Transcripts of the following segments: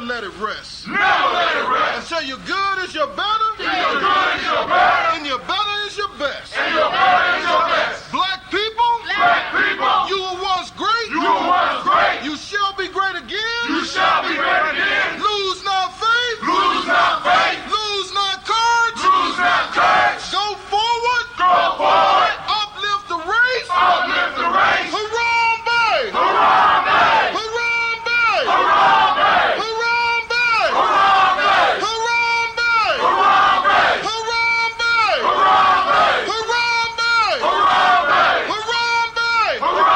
let it rest. Never let it rest. Until your good is your better. Till your good is your better. And your better is your best. And your better is your best. Black people. Black people. You were once great. You were once great. You shall be great again. You shall be great again. Lose not faith. Lose not faith. Lose not courage. Lose not courage. Go forward. Go forward. Uplift the race. Uplift the race. Harambe. Harambe. Harambe. Harambe. Harambe. Harambe. Harambe. Harambe. Harambe. Harambe. Harambe. Harambe. Harambe.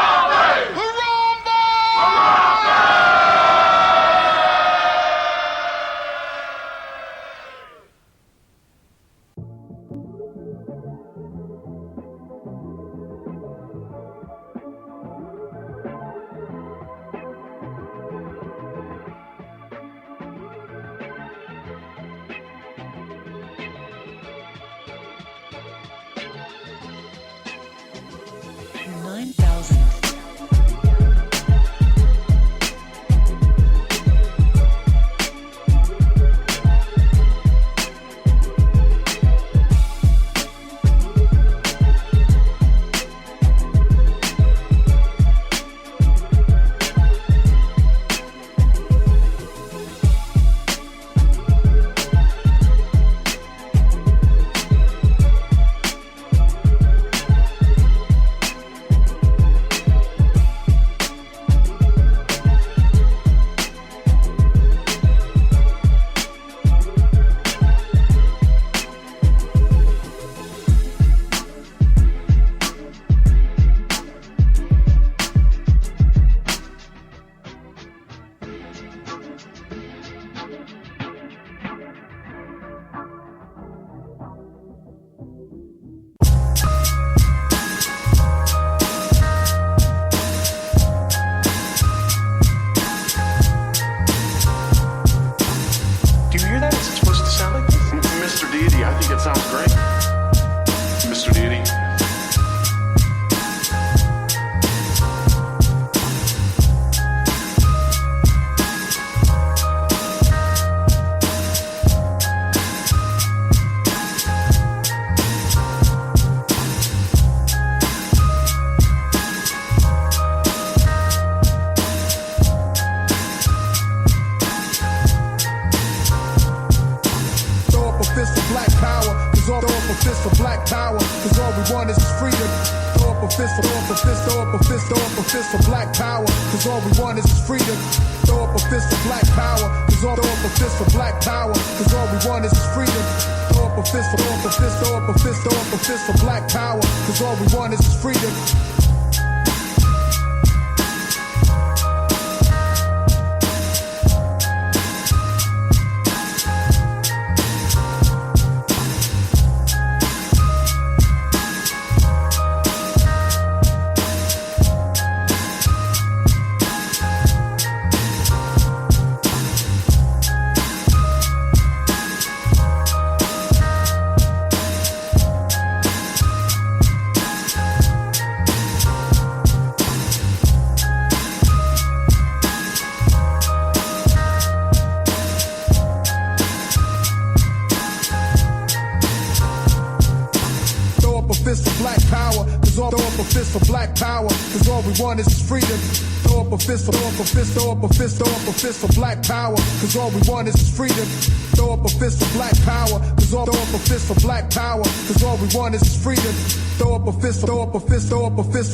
Harambe.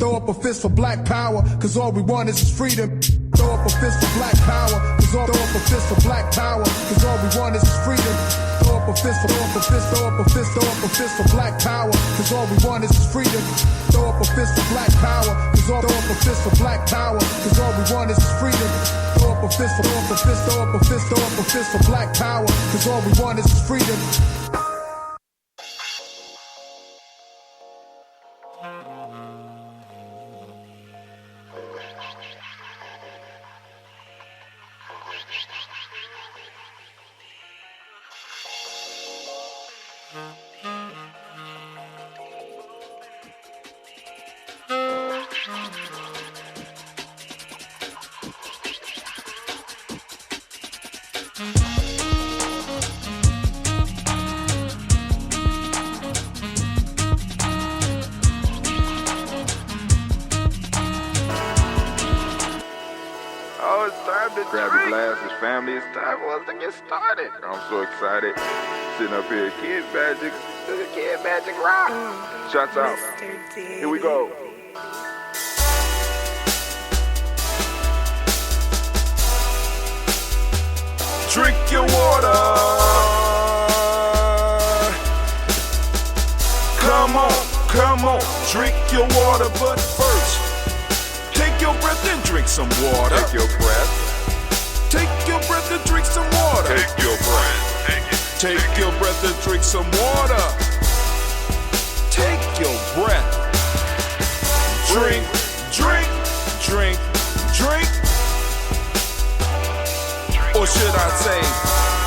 For black power, cause all we want is freedom. Throw up a fist for black power, cause all throw up a fist for black power, cause all we want is freedom. Throw up a fist, throw up a fist, throw up a fist, throw up a fist for black power, cause all we want is freedom. Throw up a fist for black power, cause all throw up a fist for black power, cause all we want is freedom. Throw up a fist, throw up a fist, throw up a fist, throw up a fist for black power, cause all we want is freedom. glasses, family. It's time for us to get started. I'm so excited. Sitting up here, Kid Magic Rock. Shouts out. Here we go. Drink your water. Come on, drink your water, but first, take your breath and drink some water. Take your breath. Take your breath and drink some water. Take your breath. Take your breath and drink some water. Take your breath. Drink. Or should I say,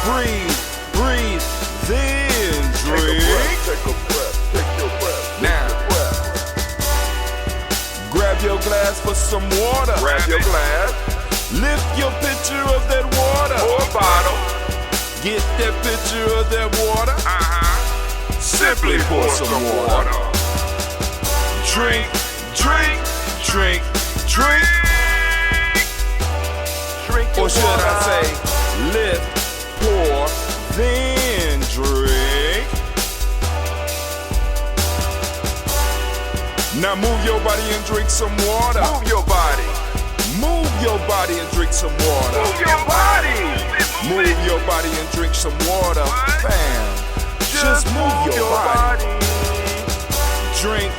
breathe, then drink. Take a breath. Now, grab your glass for some water. Grab your glass. Lift your pitcher of that water. Or a bottle. Get that pitcher of that water. Simply pour some water. Drink. Or should I say, lift, pour, then drink. Now move your body and drink some water. Move your body and drink some water. Move your body. Move your body and drink some water. Bam. Just move your body. Drink.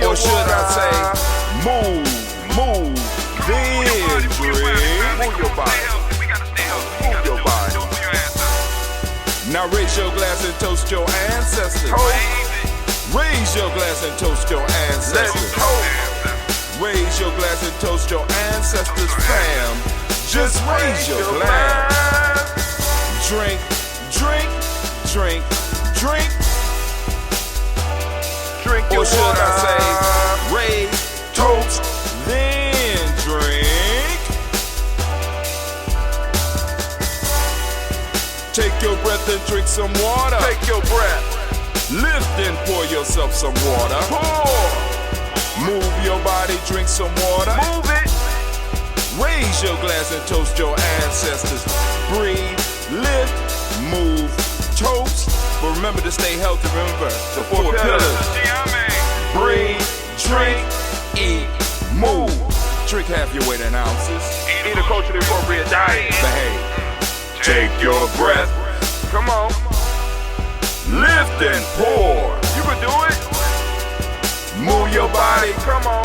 Or should I say, move, then drink. Move your body. Move your body. Now raise your glass and toast your ancestors. Raise your glass and toast your ancestors. Raise your glass and toast your ancestors, fam. Just raise your glass. Drink. Or should I say, raise, toast, then drink. Take your breath and drink some water. Take your breath. Lift and pour yourself some water. Pour. Move your body, drink some water. Move it. Raise your glass and toast your ancestors. Breathe, lift, move, toast. But remember to stay healthy. Remember the four pillars. Breathe, drink, eat, move. Drink half your weight in ounces. Eat a culturally appropriate diet. Behave. Take your breath. Come on. Lift and pour. You can do it. Move your body. Come on.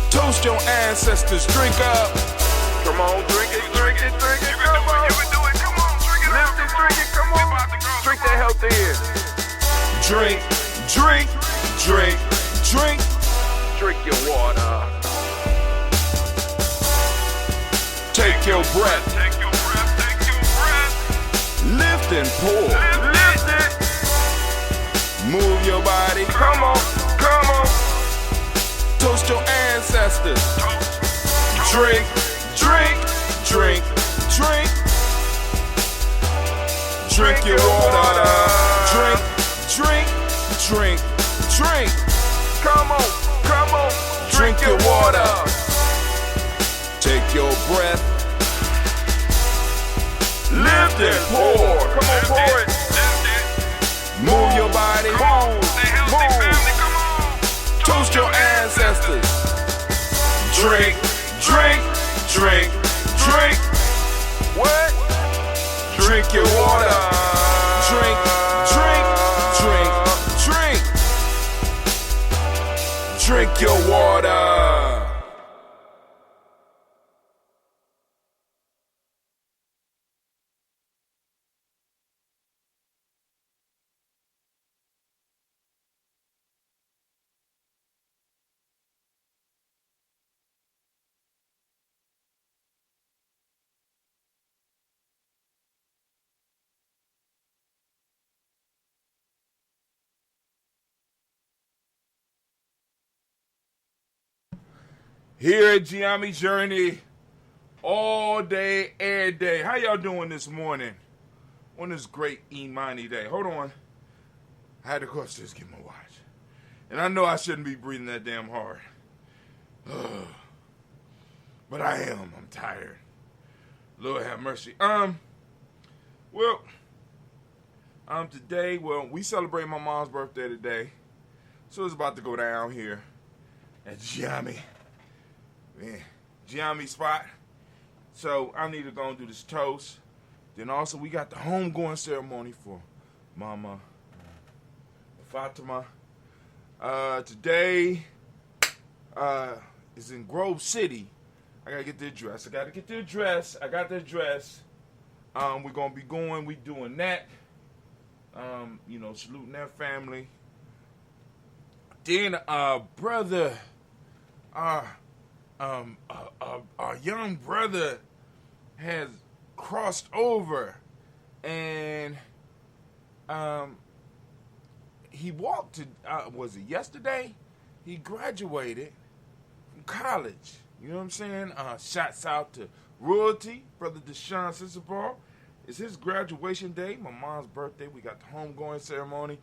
Toast your ancestors. Drink up. Come on, drink it. Come on. You can do it. Come on, drink it. Lift and drink it. Come on. Drink that healthy air. Drink. Drink your water. Take your breath. Lift and pour. Lift it. Move your body. Come on. Toast your ancestors. Drink. Drink your water. Drink. Come on. Drink your water. Take your breath. Lift and pour. Come on, pour it. Move your body. Move. Toast your ancestors. Drink. What? Drink your water. Drink. Drink your water. Here at Gye-Nyame Journey, all day, every day. How y'all doing this morning on this great Imani day? Hold on. I had to, of course, just get my watch. And I know I shouldn't be breathing that damn hard. But I am. I'm tired. Lord have mercy. Today, we celebrate my mom's birthday today. So it's about to go down here at Gye-Nyame. Man, Gye-Nyame spot. So I need to go and do this toast. Then also we got the homegoing ceremony for Mama Fatima. Today is in Grove City. I gotta get the address. I got the address. We're gonna be going. We doing that. Saluting that family. Then brother, our young brother has crossed over, and he walked to was it yesterday? He graduated from college. You know what I'm saying? Shouts out to Royalty, brother Deshaun Sissebar. It's his graduation day. My mom's birthday. We got the homegoing ceremony.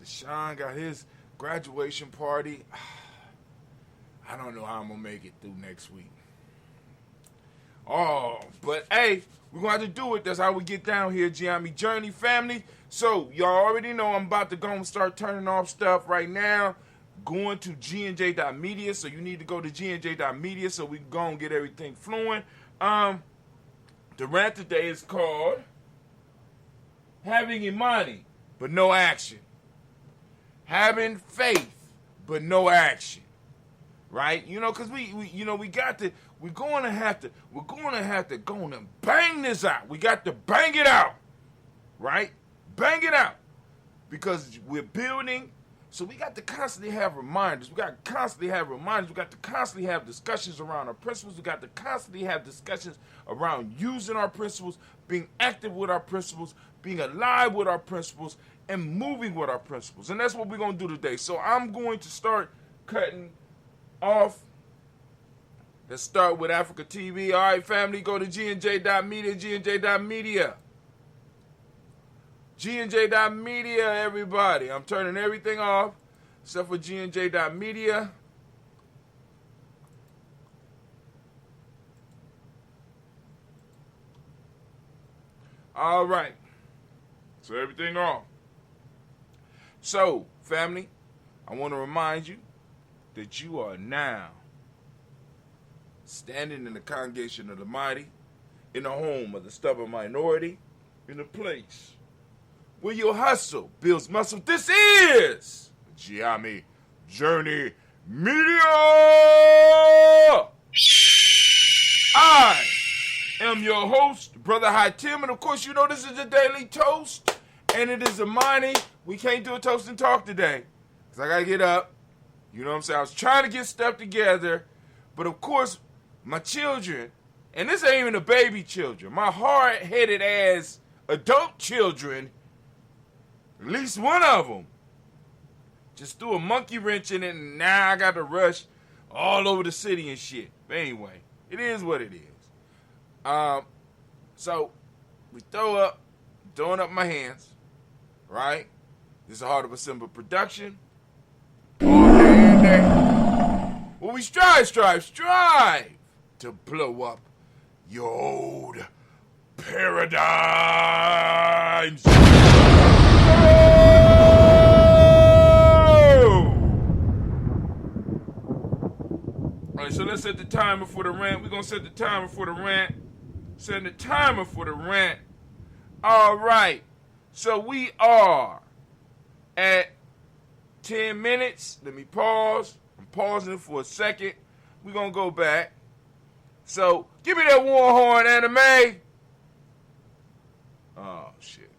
Deshaun got his graduation party. I don't know how I'm gonna make it through next week. Oh, but hey, we're gonna have to do it. That's how we get down here, Gye-Nyame Journey family. So y'all already know I'm about to go and start turning off stuff right now. Going to GNJ.media, so you need to go to GNJ.media so we can go and get everything flowing. The rant today is called Having Imani, but no action. Having faith, but no action. Right? Because we're going to have to go and bang this out. We got to bang it out. Right? Bang it out. Because we're building. So we got to constantly have reminders. We got to constantly have discussions around our principles. We got to constantly have discussions around using our principles, being active with our principles, being alive with our principles, and moving with our principles. And that's what we're going to do today. So I'm going to start cutting off. Let's start with Africa TV. All right, family, go to GNJ.media, GNJ.media. GNJ.media, everybody. I'm turning everything off except for GNJ.media. All right. So everything off. So, family, I want to remind you that you are now standing in the congregation of the mighty, in the home of the stubborn minority, in a place where your hustle builds muscle. This is Gye-Nyame Journey Media. I am your host, Brother High Tim, and of course you know this is a daily toast, and it is Imani. We can't do a toast and talk today, because I got to get up. You know what I'm saying? I was trying to get stuff together, but of course my children, and this ain't even the baby children, my hard-headed ass adult children, at least one of them just threw a monkey wrench in it, and now I got to rush all over the city and shit. But anyway, it is what it is. So we throwing up my hands, right? This is a Heart of a Simba production. All day and day. Well, we strive to blow up your old paradigms. Alright, so let's set the timer for the rant. We're going to set the timer for the rant. Setting the timer for the rant. Alright, so we are at 10 minutes. Let me pause. I'm pausing it for a second. We're going to go back. So, give me that war horn, Anime. Oh, shit.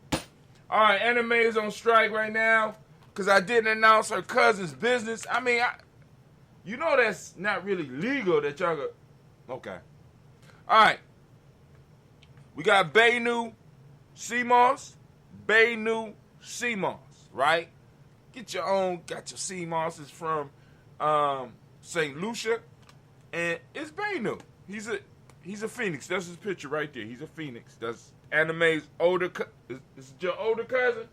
Alright, Anime is on strike right now because I didn't announce her cousin's business. I mean, you know that's not really legal that y'all go. Okay. Alright. We got Baynu CMOS. Baynu CMOS, right? Got your CMOSs from St. Lucia. And it's Baynu. He's a phoenix. That's his picture right there. He's a phoenix. That's Anime's older cousin. Is it your older cousin?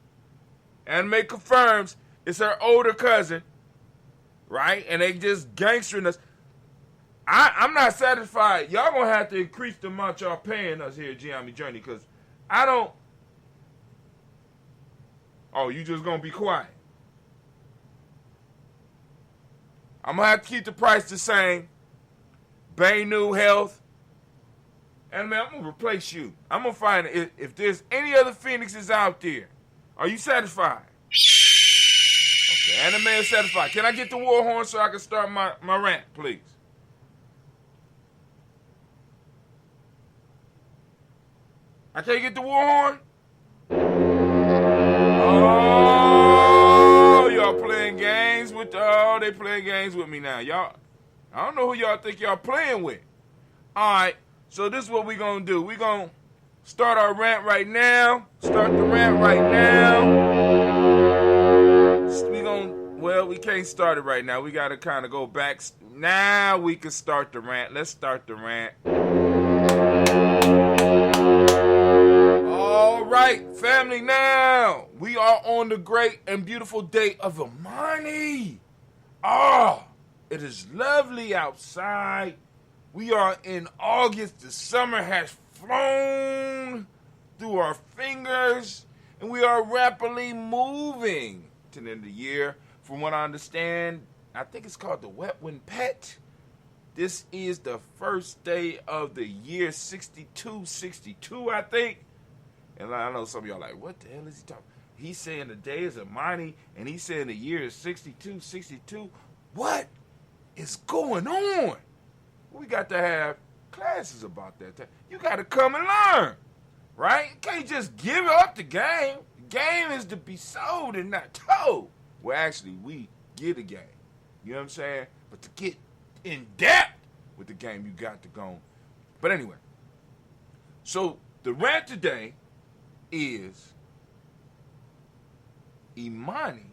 Anime confirms it's her older cousin. right? And they just gangstering us. I'm not satisfied. Y'all gonna have to increase the amount y'all paying us here at Gye-Nyame Journey, because I don't. Oh, you just gonna be quiet? I'm gonna have to keep the price the same. Bay New Health. And man, I'm gonna replace you. I'm gonna find if there's any other Phoenixes out there. Are you satisfied? Okay, Anime is satisfied. Can I get the war horn so I can start my rant, please? I can't get the war horn? Oh, y'all playing games with they playing games with me now. Y'all, I don't know who y'all think y'all playing with. Alright, so this is what we gonna do. We gonna start our rant right now. Start the rant right now. We can't start it right now. We gotta kinda go back. Now we can start the rant. Let's start the rant. All right, family, now we are on the great and beautiful day of Imani. It is lovely outside. We are in August. The summer has flown through our fingers, and we are rapidly moving to the end of the year. From what I understand, I think it's called the Wet Wind Pet. This is the first day of the year 62, I think. And I know some of y'all are like, what the hell is he talking? He's saying the day is Imani, and he's saying the year is 62. What is going on? We got to have classes about that. You got to come and learn, right? You can't just give up the game. The game is to be sold and not told. Well, actually, we get a game. You know what I'm saying? But to get in depth with the game, you got to go. But anyway, so the rant today is Imani.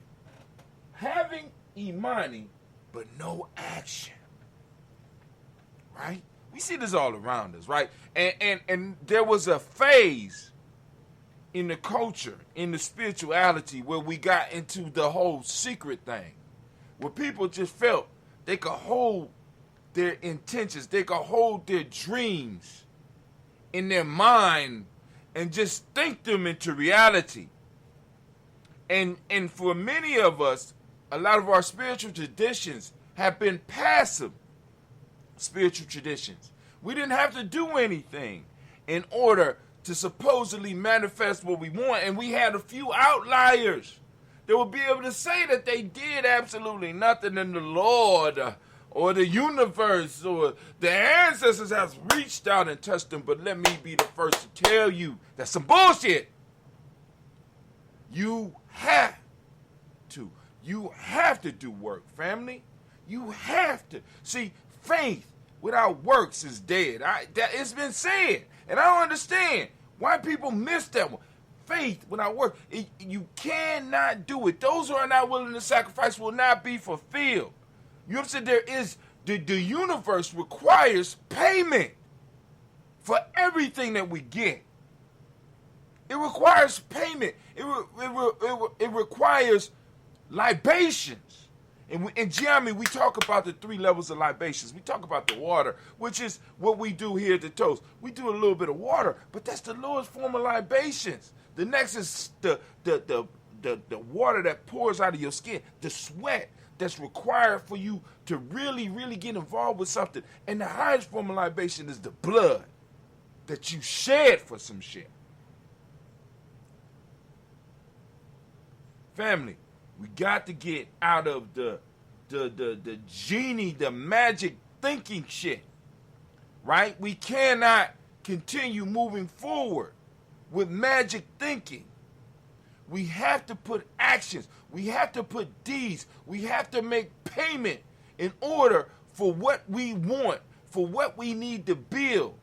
Having Imani, but no action. Right? We see this all around us, right? And there was a phase in the culture, in the spirituality, where we got into the whole secret thing, where people just felt they could hold their intentions, they could hold their dreams in their mind and just think them into reality. And for many of us, a lot of our spiritual traditions have been passive spiritual traditions. We didn't have to do anything in order to supposedly manifest what we want, and we had a few outliers that would be able to say that they did absolutely nothing, and the Lord or the universe or the ancestors has reached out and touched them. But let me be the first to tell you that's some bullshit. You have to do work, family. You have to. See, faith without works is dead. It's been said. And I don't understand why people miss that one. Faith without work, you cannot do it. Those who are not willing to sacrifice will not be fulfilled. You understand? There is, the universe requires payment for everything that we get. It requires payment. It requires libations. In Gye-Nyame, we talk about the 3 levels of libations. We talk about the water, which is what we do here at the toast. We do a little bit of water, but that's the lowest form of libations. The next is the water that pours out of your skin, the sweat that's required for you to really, really get involved with something. And the highest form of libation is the blood that you shed for some shit. Family, we got to get out of the genie, the magic thinking shit, right? We cannot continue moving forward with magic thinking. We have to put actions. We have to put deeds. We have to make payment in order for what we want, for what we need to build,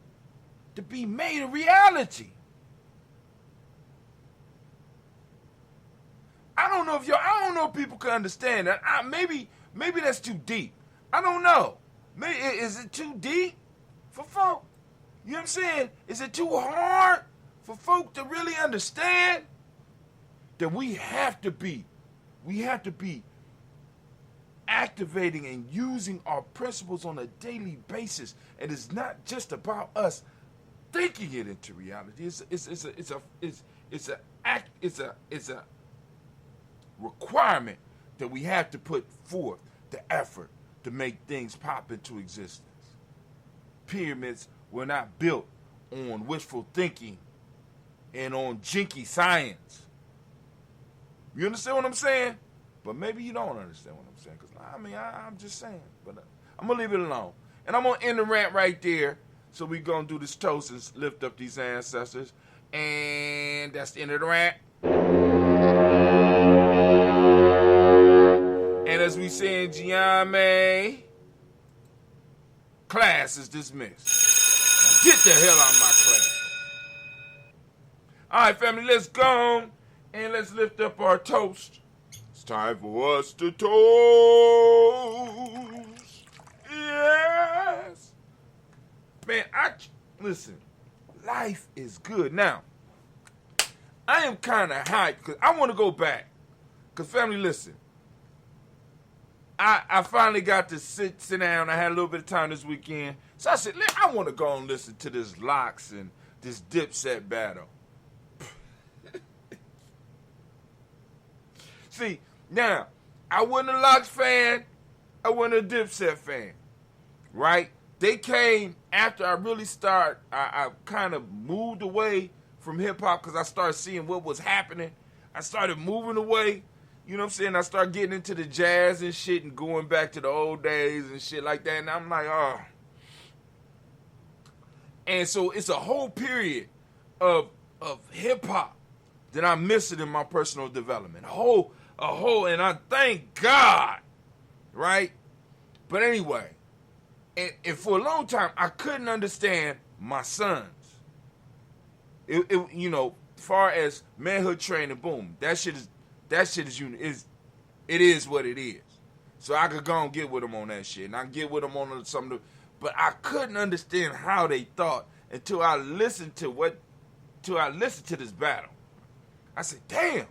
to be made a reality. I don't know if people can understand that. Maybe that's too deep. I don't know. Maybe, is it too deep for folk? You know what I'm saying? Is it too hard for folk to really understand that we have to be activating and using our principles on a daily basis. And it's not just about us thinking it into reality. It's a requirement that we have to put forth the effort to make things pop into existence. Pyramids were not built on wishful thinking and on jinky science. You understand what I'm saying? But maybe you don't understand what I'm saying. Because, I'm just saying. But I'm going to leave it alone. And I'm going to end the rant right there. So we're going to do this toast and lift up these ancestors. And that's the end of the rant. And as we say in Gye-Nyame, class is dismissed. Now get the hell out of my class. All right, family, let's go and let's lift up our toast. It's time for us to toast. Yes. Man, listen, life is good. Now, I am kind of hyped because I want to go back. Because, family, listen. I finally got to sit down. I had a little bit of time this weekend. So I said, I want to go and listen to this Locks and this Dipset battle. See, now, I wasn't a Locks fan. I wasn't a Dipset fan. Right? They came after I really started. I kind of moved away from hip-hop because I started seeing what was happening. I started moving away. You know what I'm saying? I started getting into the jazz and shit and going back to the old days and shit like that. And I'm like, oh. And so it's a whole period of hip-hop that I'm missing in my personal development. A whole, and I thank God, right? But anyway, and for a long time, I couldn't understand my sons. As far as manhood training, boom, that shit is it is what it is. So I could go and get with them on that shit. And I get with them on some of the, but I couldn't understand how they thought until I listened to this battle. I said, damn,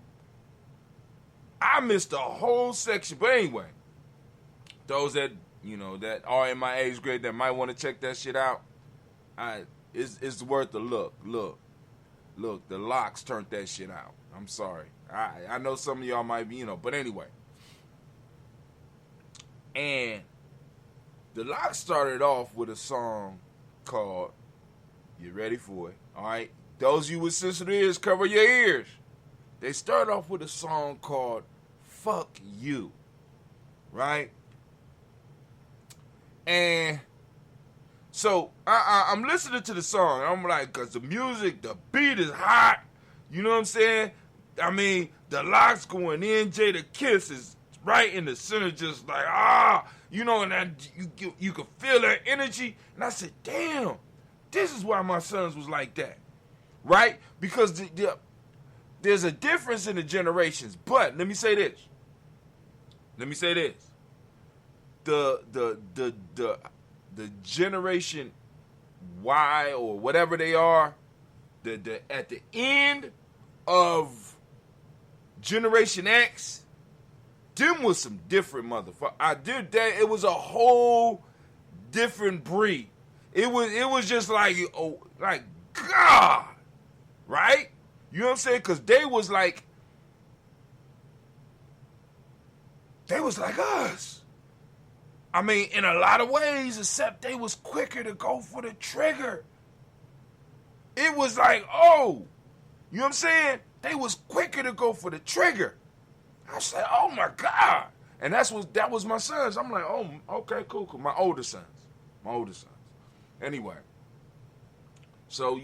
I missed a whole section. But anyway, those that are in my age grade that might want to check that shit out, it's worth a look. Look, the Locks turned that shit out. I'm sorry. I know some of y'all might be, but anyway. And the Locks started off with a song called, get ready for it, all right? Those of you with sensitive ears, cover your ears. They started off with a song called Fuck You, right? And so I'm listening to the song, and I'm like, because the music, the beat is hot, you know what I'm saying? I mean, the Locks going in, Jada Kiss is right in the center, just like, and that, you could feel that energy. And I said, damn, this is why my sons was like that, right? Because there's a difference in the generations. But let me say this. The generation Y or whatever they are, at the end of Generation X, them was some different motherfuckers. I did that. It was a whole different breed. It was just like God, right? You know what I'm saying? Because they was like us. I mean, in a lot of ways, except they was quicker to go for the trigger. It was like, you know what I'm saying? They was quicker to go for the trigger. I said, oh my God. And that was my sons. I'm like, oh, okay, cool. My older sons. Anyway. So,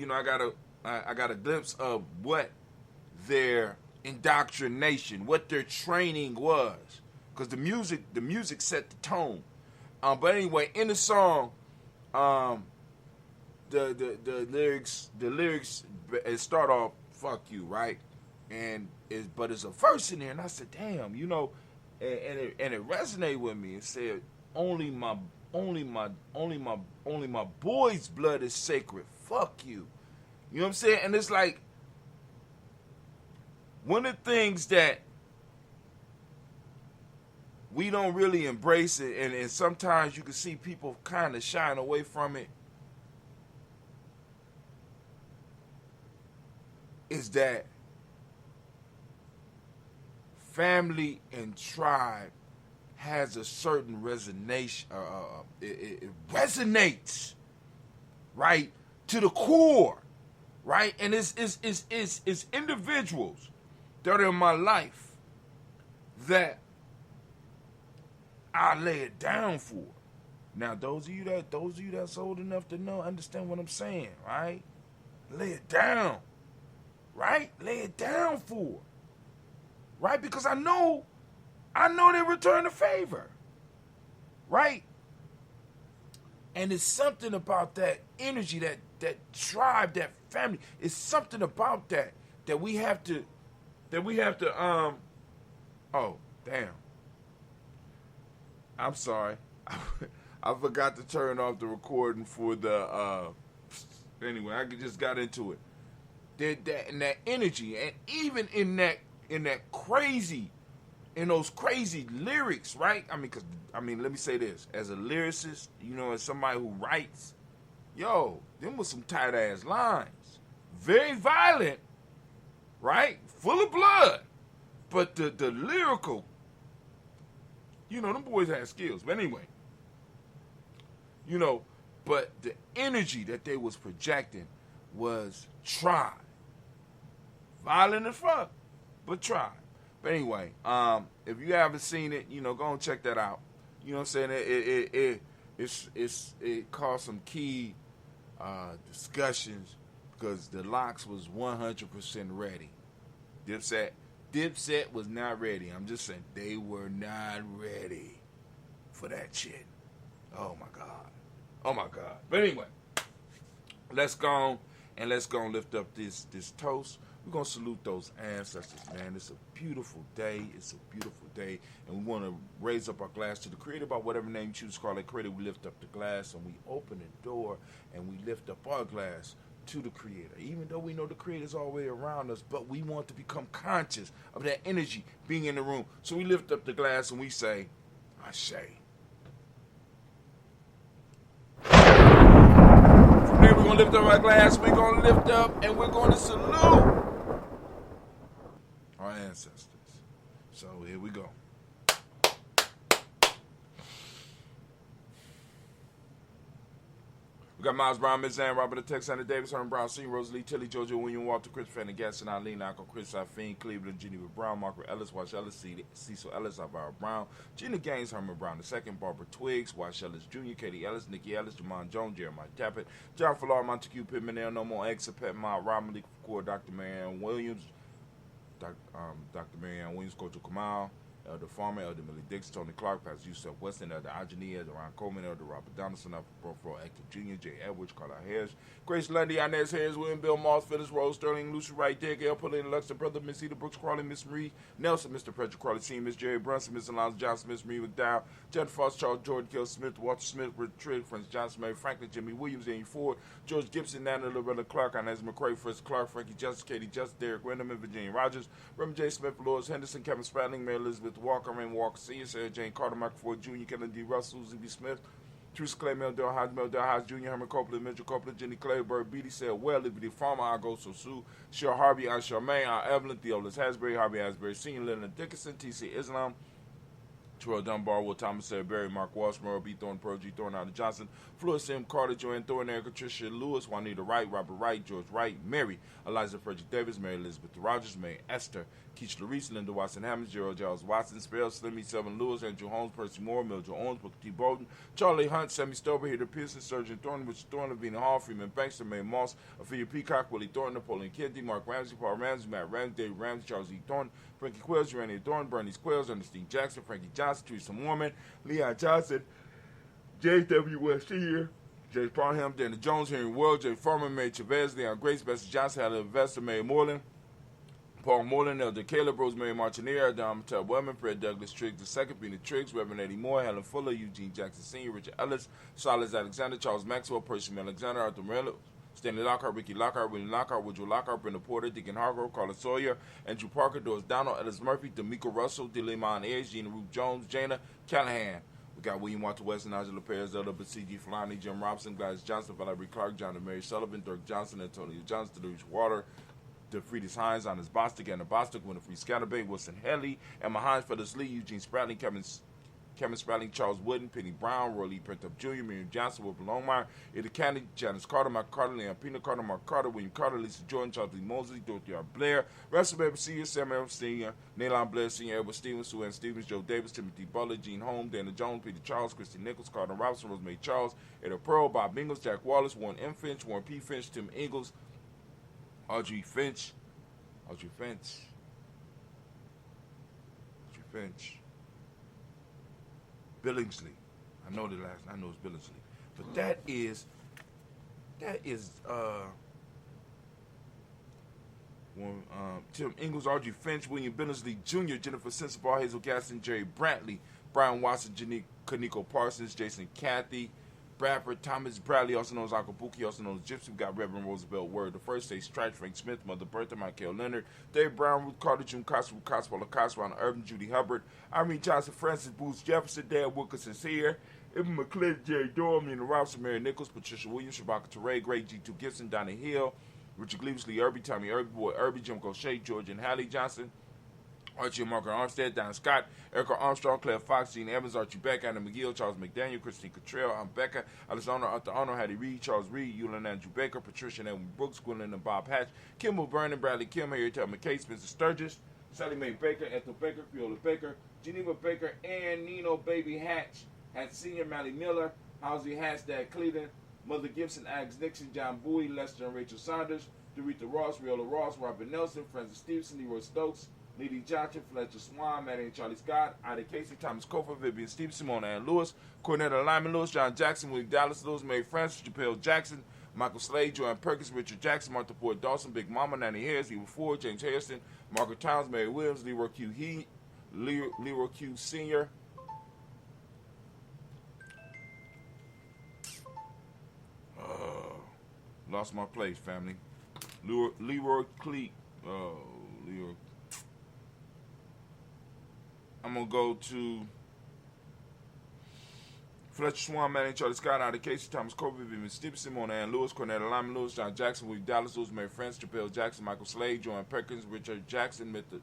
I got a glimpse of what their indoctrination, what their training was. Because the music set the tone. But anyway, in the song, the lyrics start off, fuck you, right? But there's a verse in there, and I said, damn, and it resonated with me. It said, only my boy's blood is sacred. Fuck you. You know what I'm saying? And it's like, one of the things that we don't really embrace it, and sometimes you can see people kind of shying away from it, is that family and tribe has a certain resonation. It resonates, right, to the core, right, and it's individuals that are in my life that I lay it down for. Now, those of you that's old enough to know, understand what I'm saying, right? Lay it down, right? Lay it down for, right? Because I know they return the favor, right? And it's something about that energy, that tribe, that family. It's something about that we have to. Oh, damn. I'm sorry. I forgot to turn off the recording for the, anyway, I just got into it. That energy, and even in those crazy lyrics, right? Let me say this. As a lyricist, as somebody who writes, them was some tight-ass lines. Very violent, right? Full of blood. But the lyrical, them boys had skills. But anyway, but the energy that they was projecting was tribe. Violent as fuck, but tribe. But anyway, if you haven't seen it, go and check that out. You know what I'm saying? It caused some key discussions because the Locks was 100% ready. Dipset was not ready. I'm just saying they were not ready for that shit. Oh my God. But anyway, let's go and lift up this toast. We're going to salute those ancestors, man. It's a beautiful day. And we want to raise up our glass to the Creator by whatever name you choose to call it Creator. We lift up the glass and we open the door and we lift up our glass to the Creator. Even though we know the Creator is all the way around us, but we want to become conscious of that energy being in the room. So we lift up the glass and we say, Ashe. From there, we're going to lift up our glass. We're going to lift up and we're going to salute our ancestors. So here we go. We got Miles Brown, Miss Ann, Robert the Texander, Davis, Herman Brown, Senior, Rosalie, Tilly, Jojo, William, Walter, Chris, Fanny, Gaston, Eileen, Uncle Chris, Fiend, Cleveland, Geneva Brown, Margaret Ellis, Wash Ellis, Cecil Ellis, Alvaro Brown, Gina Gaines, Herman Brown II, Barbara Twiggs, Wash Ellis Jr., Katie Ellis, Nikki Ellis, Jamon Jones, Jeremiah Tappet, John Falar, Montague Pittman, No More X, Pet Ma, Rob Malik, Dr. Marianne Williams, Dr. Marianne Williams, Coach Kamal, Elder Farmer, Elder Millie Dix, Tony Clark, Pastor Yusuf Weston, Elder Ajani, Elder Ron Coleman, Elder Robert Donaldson, Elder Pro Active Jr., Jay Edwards, Carla Harris, Grace Lundy, Inez Harris, William Bill Moss, Phyllis Rose, Sterling, Lucy Wright, Dick, L. Pullin, Luxor, Brother, Miss Eda Brooks, Crawley, Miss Marie Nelson, Mr. Patrick Crawley, Senior, Miss Jerry Brunson, Miss Alonzo Johnson, Miss Marie McDowell, Jennifer Foster, Charles George, Gil Smith, Walter Smith, Richard Trigg, Francis Johnson, Mary Franklin, Jimmy Williams, Daniel Ford, George Gibson, Nana Loretta Clark, Inez McCrae, Fritz Clark, Frankie Justice, Katie Justice, Derek Wenderman, Virginia Rogers, Reverend J. Smith, Lewis Henderson, Kevin Spradling, Mary Elizabeth Walker, Raymond Walker Sr., Sarah Jane Carter, Michael Ford Jr., Kevin D. Russell, Z.B. Smith, Teresa Clay, Mel Del Hodge Jr., Herman Copeland, Mitchell Copeland, Jenny Clay, Bird Beatty, said, well, Liberty Farmer, I go so Sue, Cheryl Harvey, Aunt Charmaine, Aunt Evelyn, Theolis Hasbury, Harvey Hasbury, Senior, Leonard Dickinson, T.C. Islam, Terrell Dunbar, Will Thomas, Sarah Berry, Mark Walsh, Merle B. Thorne, Pearl G. Thorne, Ada Johnson, Florida M. Carter, Joanne Thorne, Erica Tricia Lewis, Juanita Wright, Robert Wright, George Wright, Mary, Eliza Frederick Davis, Mary Elizabeth Rogers, May Esther, Keisha Larice, Linda Watson Hammonds, Gerald Giles Watson, Spell, Slimmy, Selvin Lewis, Andrew Holmes, Percy Moore, Mildred Owens, Booker T. Bolden, Charlie Hunt, Sammy Stover, Heather Pearson, Surgeon Thorne, Richard Thorne, Lavina Hall, Freeman Banks, May Moss, Ophelia Peacock, Willie Thorne, Napoleon Kennedy, Mark Ramsey, Paul Ramsey, Matt Ramsey, Dave Ramsey, Charles E. Thorne, Frankie Quills, Randy Thorne, Bernice Quills, Ernestine Jackson, Frankie Johnson, Teresa Mormon, Leon Johnson, J.W. West here, Jay Parham, Dana Jones, Henry World, Jay Furman, May Chavez, Leon Grace, Bessie Johnson, Helen Investor, May Moreland, Paul Moreland, Elder Caleb, Rosemary Martineer, Adam Tab Wellman, Fred Douglas Triggs II, Peter Triggs, Reverend Eddie Moore, Helen Fuller, Eugene Jackson Sr., Richard Ellis, Silas Alexander, Charles Maxwell, Percy Alexander, Arthur Morello, Stanley Lockhart, Ricky Lockhart, William Lockhart, Woodrow Lockhart, Brenda Porter, Deacon Hargrove, Carla Sawyer, Andrew Parker, Doris Donald, Ellis Murphy, D'Amico Russell, Delimon Ayers, Gina Ruth Jones, Jana Callahan. We got William Walter Weston, Angela Perez, Zelda Basigi, Fulani, Jim Robinson, Gladys Johnson, Valerie Clark, John and Mary Sullivan, Dirk Johnson, Antonio Johnson, Delirious Water, DeFriedis Hines, Honest Bostic, Anna Bostic, Winifred Scatterbait, Wilson Helly, Emma Hines, Phyllis Lee, Eugene Spratling, Kevin Spratling, Charles Wooden, Penny Brown, Roy Lee Printup Jr., Miriam Johnson, Wilbur Longmire, Ida Candy, Janice Carter, Mark Carter, Leon Pina Carter, Mark Carter, William Carter, Lisa Jordan, Charles Lee Mosley, Dorothy R. Blair, Russell Baby Sr., Samuel Sr., Naylon Blair Sr., Edward Stevens, Sue Ann Stevens, Joe Davis, Timothy Butler, Gene Holmes, Dana Jones, Peter Charles, Christy Nichols, Carter Robinson, Rosemary Charles, Ada Pearl, Bob Ingles, Jack Wallace, Warren M. Finch, Warren P. Finch, Tim Ingalls, Audrey Finch, Billingsley. I know it's Billingsley. But that is Tim Ingalls, Audrey Finch, William Billingsley Jr., Jennifer Sensabaugh, Hazel Gaston, Jerry Brantley, Brian Watson, Kaniko Parsons, Jason Cathy, Bradford, Thomas Bradley, also known as Uncle Buki, also known as Gypsy. We got Reverend Roosevelt Word, the first day Strike, Frank Smith, Mother Bertha, Michael Leonard, Dave Brown, Ruth Carter, June Costa, Ruth Costa, Paula Costa, Ron Urban, Judy Hubbard, Irene Johnson, Francis Booth, Jefferson, Dan Wilkinson's here, Ibn McClinton, Jerry Dorm, Nina Robinson, Mary Nichols, Patricia Williams, Shabaka Teray, Greg G2 Gibson, Donnie Hill, Richard Gleaves, Lee Irby, Tommy Irby, Boy Irby, Jim Gaucher, George and Hallie Johnson, Archie and Margaret Armstead, Don Scott, Erica Armstrong, Claire Fox, Gene Evans, Archie Beck, Anna McGill, Charles McDaniel, Christine Cottrell, Becca, Alexander Arthur Arnold, Hattie Reed, Charles Reed, Eulin Andrew Baker, Patricia and Edwin Brooks, Gwendolyn and Bob Hatch, Kimball Vernon, Bradley Kim, Harriet Tubman McKay, Spencer Sturgis, Sally Mae Baker, Ethel Baker, Viola Baker, Geneva Baker, and Nino Baby Hatch, Hatch Sr., Mally Miller, Housley Hatch, Dad Cleveland, Mother Gibson, Alex Nixon, John Bowie, Lester and Rachel Saunders, Dorita Ross, Riola Ross, Robert Nelson, Francis Stevenson, Leroy Stokes, Neely Johnson, Fletcher Swan, Maddie and Charlie Scott, Ida Casey, Thomas Cofer, Vivian Stevenson, Mona Ann Lewis, Cornetta Lyman Lewis, John Jackson, Willie Dallas Lewis, Mary Francis, Japel Jackson, Michael Slade, Joanne Perkins, Richard Jackson, Martha Ford Dawson, Big Mama, Nanny Harris, Eva Ford, James Harrison, Margaret Towns, Mary Williams, Leroy Q. Sr., lost my place, family. Leroy Cleek. Leroy. I'm going to go to Fletcher Swan, Manning, Charlie Scott, Ida Casey, Thomas Colby, Vivian Stevenson, Mona Ann Lewis, Cornetta Lyman Lewis, John Jackson, Willie Dallas Lewis, Mary Francis, Japel Jackson, Michael Slade, Joanne Perkins, Richard Jackson, Richard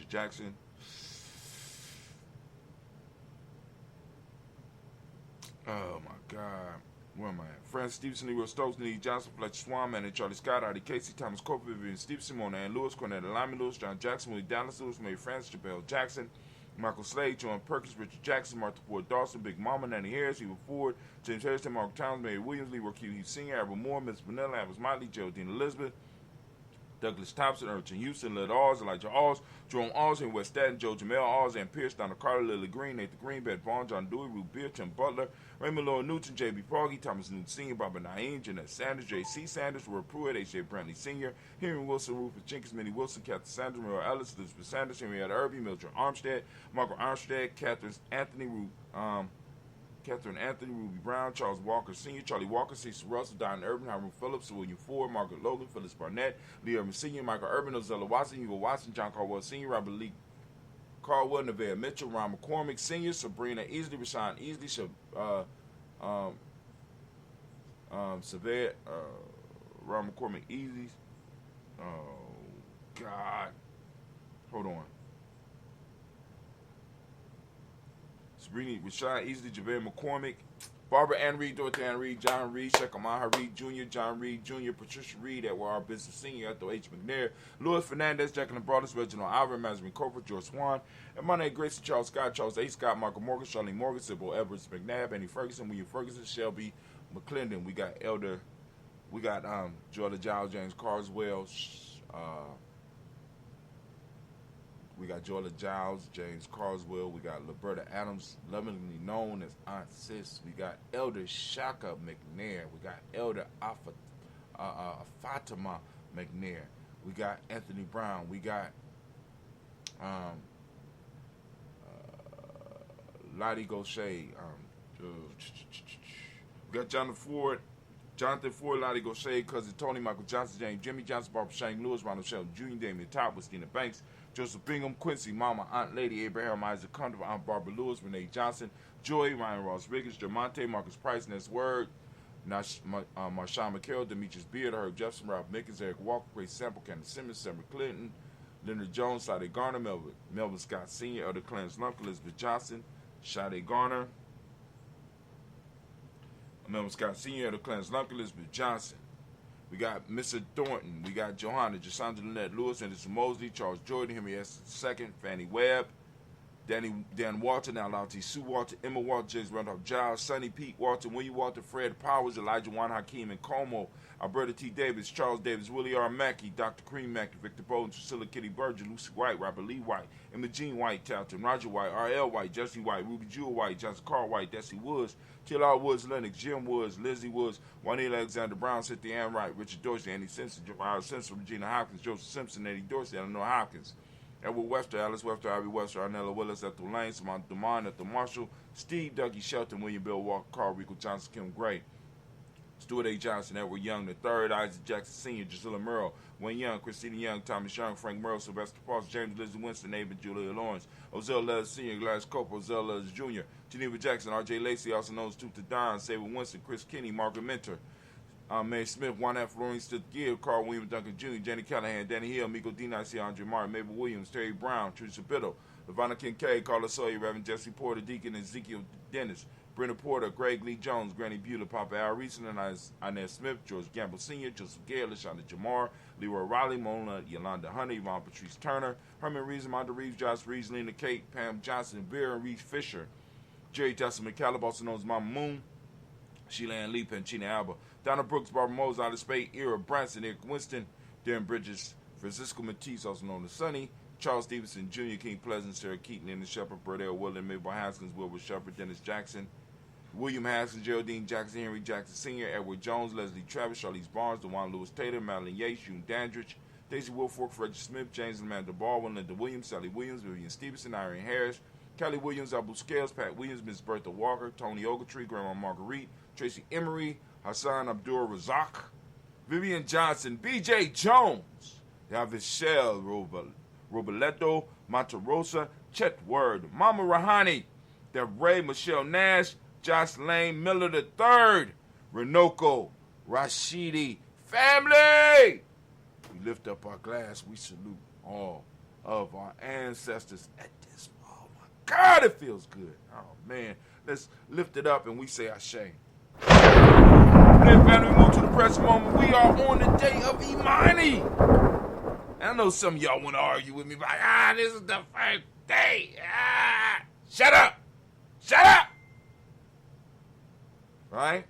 Jackson. Oh, my God. Where am I at? Francis Stevenson, Leroy Stokes, Neely Johnson, Fletcher Swan, Manning, Charlie Scott, Ida Casey, Thomas Coper, Vivian Stevenson, Mona Ann Lewis, Cornetta Lyman Lewis, John Jackson, Willie Dallas Lewis, Mary Francis, Japel Jackson, Michael Slade, Joan Perkins, Richard Jackson, Martha Ford Dawson, Big Mama, Nanny Harris, Eva Ford, James Harrison, Mark Towns, Mary Williams, Leroy Q. Heath Sr., Albert Moore, Miss Vanilla, Alice Motley, Geraldine Elizabeth, Douglas Thompson, Urchin Houston, Led Alls, Elijah Alls, Jerome Alls, and West Staten, Joe Jamel Alls, and Pierce, Donna Carter, Lily Green, Nathan Green, Beth Vaughn, John Dewey, Ruth Beer, Tim Butler, Raymond Lloyd Newton, J.B. Foggy, Thomas Newton Sr., Barbara Naeem, Jeanette Sanders, J.C. Sanders, Robert Pruitt, H.J. Brantley Sr., Henry Wilson, Rufus Jenkins, Minnie Wilson, Catherine Sanders, Muriel Ellis, Elizabeth Sanders, Henrietta Irby, Mildred Armstead, Margaret Armstead, Catherine Anthony, Ruby Brown, Charles Walker Sr., Charlie Walker, Cecil Russell, Don Urban, Hiram Phillips, William Ford, Margaret Logan, Phyllis Barnett, Lee Urban Sr., Michael Urban, Ozella Watson, Hugo Watson, John Caldwell Sr., Robert Lee Caldwell, Nevaeh Mitchell, Ron McCormick Sr., Sabrina Easley, Rashawn Easley, Ron McCormick Easley. Oh, God. Hold on. Sabrina Rashawn Easley, JaVale McCormick, Barbara Ann Reed, Dorothy Ann Reed, John Reed, Shekamaha Reed Jr., John Reed Jr., Patricia Reed, Edward R. Business Sr., Ethel H. McNair, Louis Fernandez, Jacqueline Broadus, Reginald Alvin, Mazarin Cofer, George Swan, and my name Grayson Charles Scott, Charles A. Scott, Michael Morgan, Charlene Morgan, Sybil Edwards McNabb, Annie Ferguson, William Ferguson, Shelby McClendon. We got Jordan Giles, James Carswell, we got Jordan Giles, James Carswell. We got Liberta Adams, lovingly known as Aunt Sis. We got Elder Shaka McNair. We got Elder Fatima McNair. We got Anthony Brown. We got Lottie Gaucher. We got Jonathan Ford, Jonathan Ford, Lottie Gaucher, Cousin Tony, Michael Johnson, James, Jimmy Johnson, Barbara Shane Lewis, Ronald Sheldon Jr., Damian Top, Christina Banks, Joseph Bingham, Quincy, Mama, Aunt Lady, Abraham Isaac Condor, Aunt Barbara Lewis, Renee Johnson, Joy, Ryan Ross Riggins, Jermonte, Marcus Price, Ness Word, Marshawn McHale, Demetrius Beard, Herb Jefferson, Ralph Mickens, Eric Walker, Grace Sample, Candace Simmons, Summer Clinton, Leonard Jones, Sade Garner, Melvin Scott Sr., Elder Clarence Lunk, Elizabeth Johnson, Sade Garner, Melvin Scott Sr., Elder Clarence Lunk, Elizabeth Johnson. We got Mr. Thornton. We got Johanna, Jasandra Lynette Lewis, Anderson Mosley, Charles Jordan, Henry S. II, Fannie Webb, Dan Walton, Alauti Sue Walton, Emma Walton, James Randolph Giles, Sonny Pete Walton, William Walton, Fred Powers, Elijah Juan Hakeem and Como, Alberta T. Davis, Charles Davis, Willie R. Mackey, Dr. Cream Mackey, Victor Bowden, Priscilla Kitty Berger, Lucy White, Robert Lee White, Emma Jean White, Talton, Roger White, R.L. White, Jesse White, Ruby Jewel White, Johnson Carl White, Desi Woods, T.L.R. Woods, Lennox, Jim Woods, Lizzie Woods, Juanita Alexander Brown, Cynthia Ann Wright, Richard Dorsey, Andy Simpson, Jeremiah Simpson, Regina Hopkins, Joseph Simpson, Eddie Dorsey, Eleanor Hopkins, Edward Webster, Alice Webster, Ivy Webster, Arnella Willis, Ethel Lane, Samantha Demond, Ethel Marshall, Steve Dougie Shelton, William Bill Walker, Carl Rico Johnson, Kim Gray, Stuart A. Johnson, Edward Young III, Isaac Jackson Sr., Drusilla Merle, Wayne Young, Christina Young, Thomas Young, Frank Merle, Sylvester Foster, James Lizzie Winston, Ava Julia Lawrence, Ozell Letters Sr., Gladys Cope, Ozell Letters Jr., Geneva Jackson, R.J. Lacey, also known as Tooth to Don, Saber Winston, Chris Kinney, Margaret Mentor, Mae Smith, Juan F. Florine Stitt Gill, Carl William Duncan Jr., Jenny Callahan, Danny Hill, Miko D. Nice, Andre Martin, Mabel Williams, Terry Brown, Teresa Biddle, Lavonna Kincaid, Carla Sawyer, Reverend Jesse Porter, Deacon Ezekiel Dennis, Brenda Porter, Greg Lee Jones, Granny Beulah, Papa Al Reeson, Inez Smith, George Gamble Sr., Joseph Gale, LaShonda Jamar, Leroy Riley, Mona Yolanda Hunter, Yvonne Patrice Turner, Herman Reeves, Amanda Reeves, Josh Reeves, Lena Kate, Pam Johnson, Vera and Reese Fisher, Jerry Justin McCallum, also known as Mama Moon, Sheila Ann Lee, Panchina Alba, Donna Brooks, Barbara Mose, Alice Spade, Ira Branson, Eric Winston, Darren Bridges, Francisco Matisse, also known as Sonny, Charles Stevenson Jr., King Pleasant, Sarah Keaton, Linda Shepard, Burdell Woodland, Mabel Haskins, Wilbur Shepard, Dennis Jackson, William Haskins, Geraldine Jackson, Henry Jackson Sr., Edward Jones, Leslie Travis, Charlize Barnes, DeJuan Lewis Taylor, Madeline Yates, June Dandridge, Daisy Wilfork, Frederick Smith, James and Amanda Baldwin, Linda Williams, Sally Williams, Vivian Stevenson, Irene Harris, Kelly Williams, Abu Scales, Pat Williams, Miss Bertha Walker, Tony Ogletree, Grandma Marguerite, Tracy Emery, Hassan Abdul Razak, Vivian Johnson, B.J. Jones, Yavichelle Roboletto, Monterosa, Chet Word, Mama Rahani, Ray Michelle Nash, Josh Lane Miller III, Renoko, Rashidi, family! We lift up our glass, we salute all of our ancestors at this. Oh my God, it feels good. Oh man, let's lift it up and we say Ashe. Then family, we move to the present moment. We are on the day of Imani. And I know some of y'all want to argue with me, like, this is the first day. Shut up. Shut up. Right?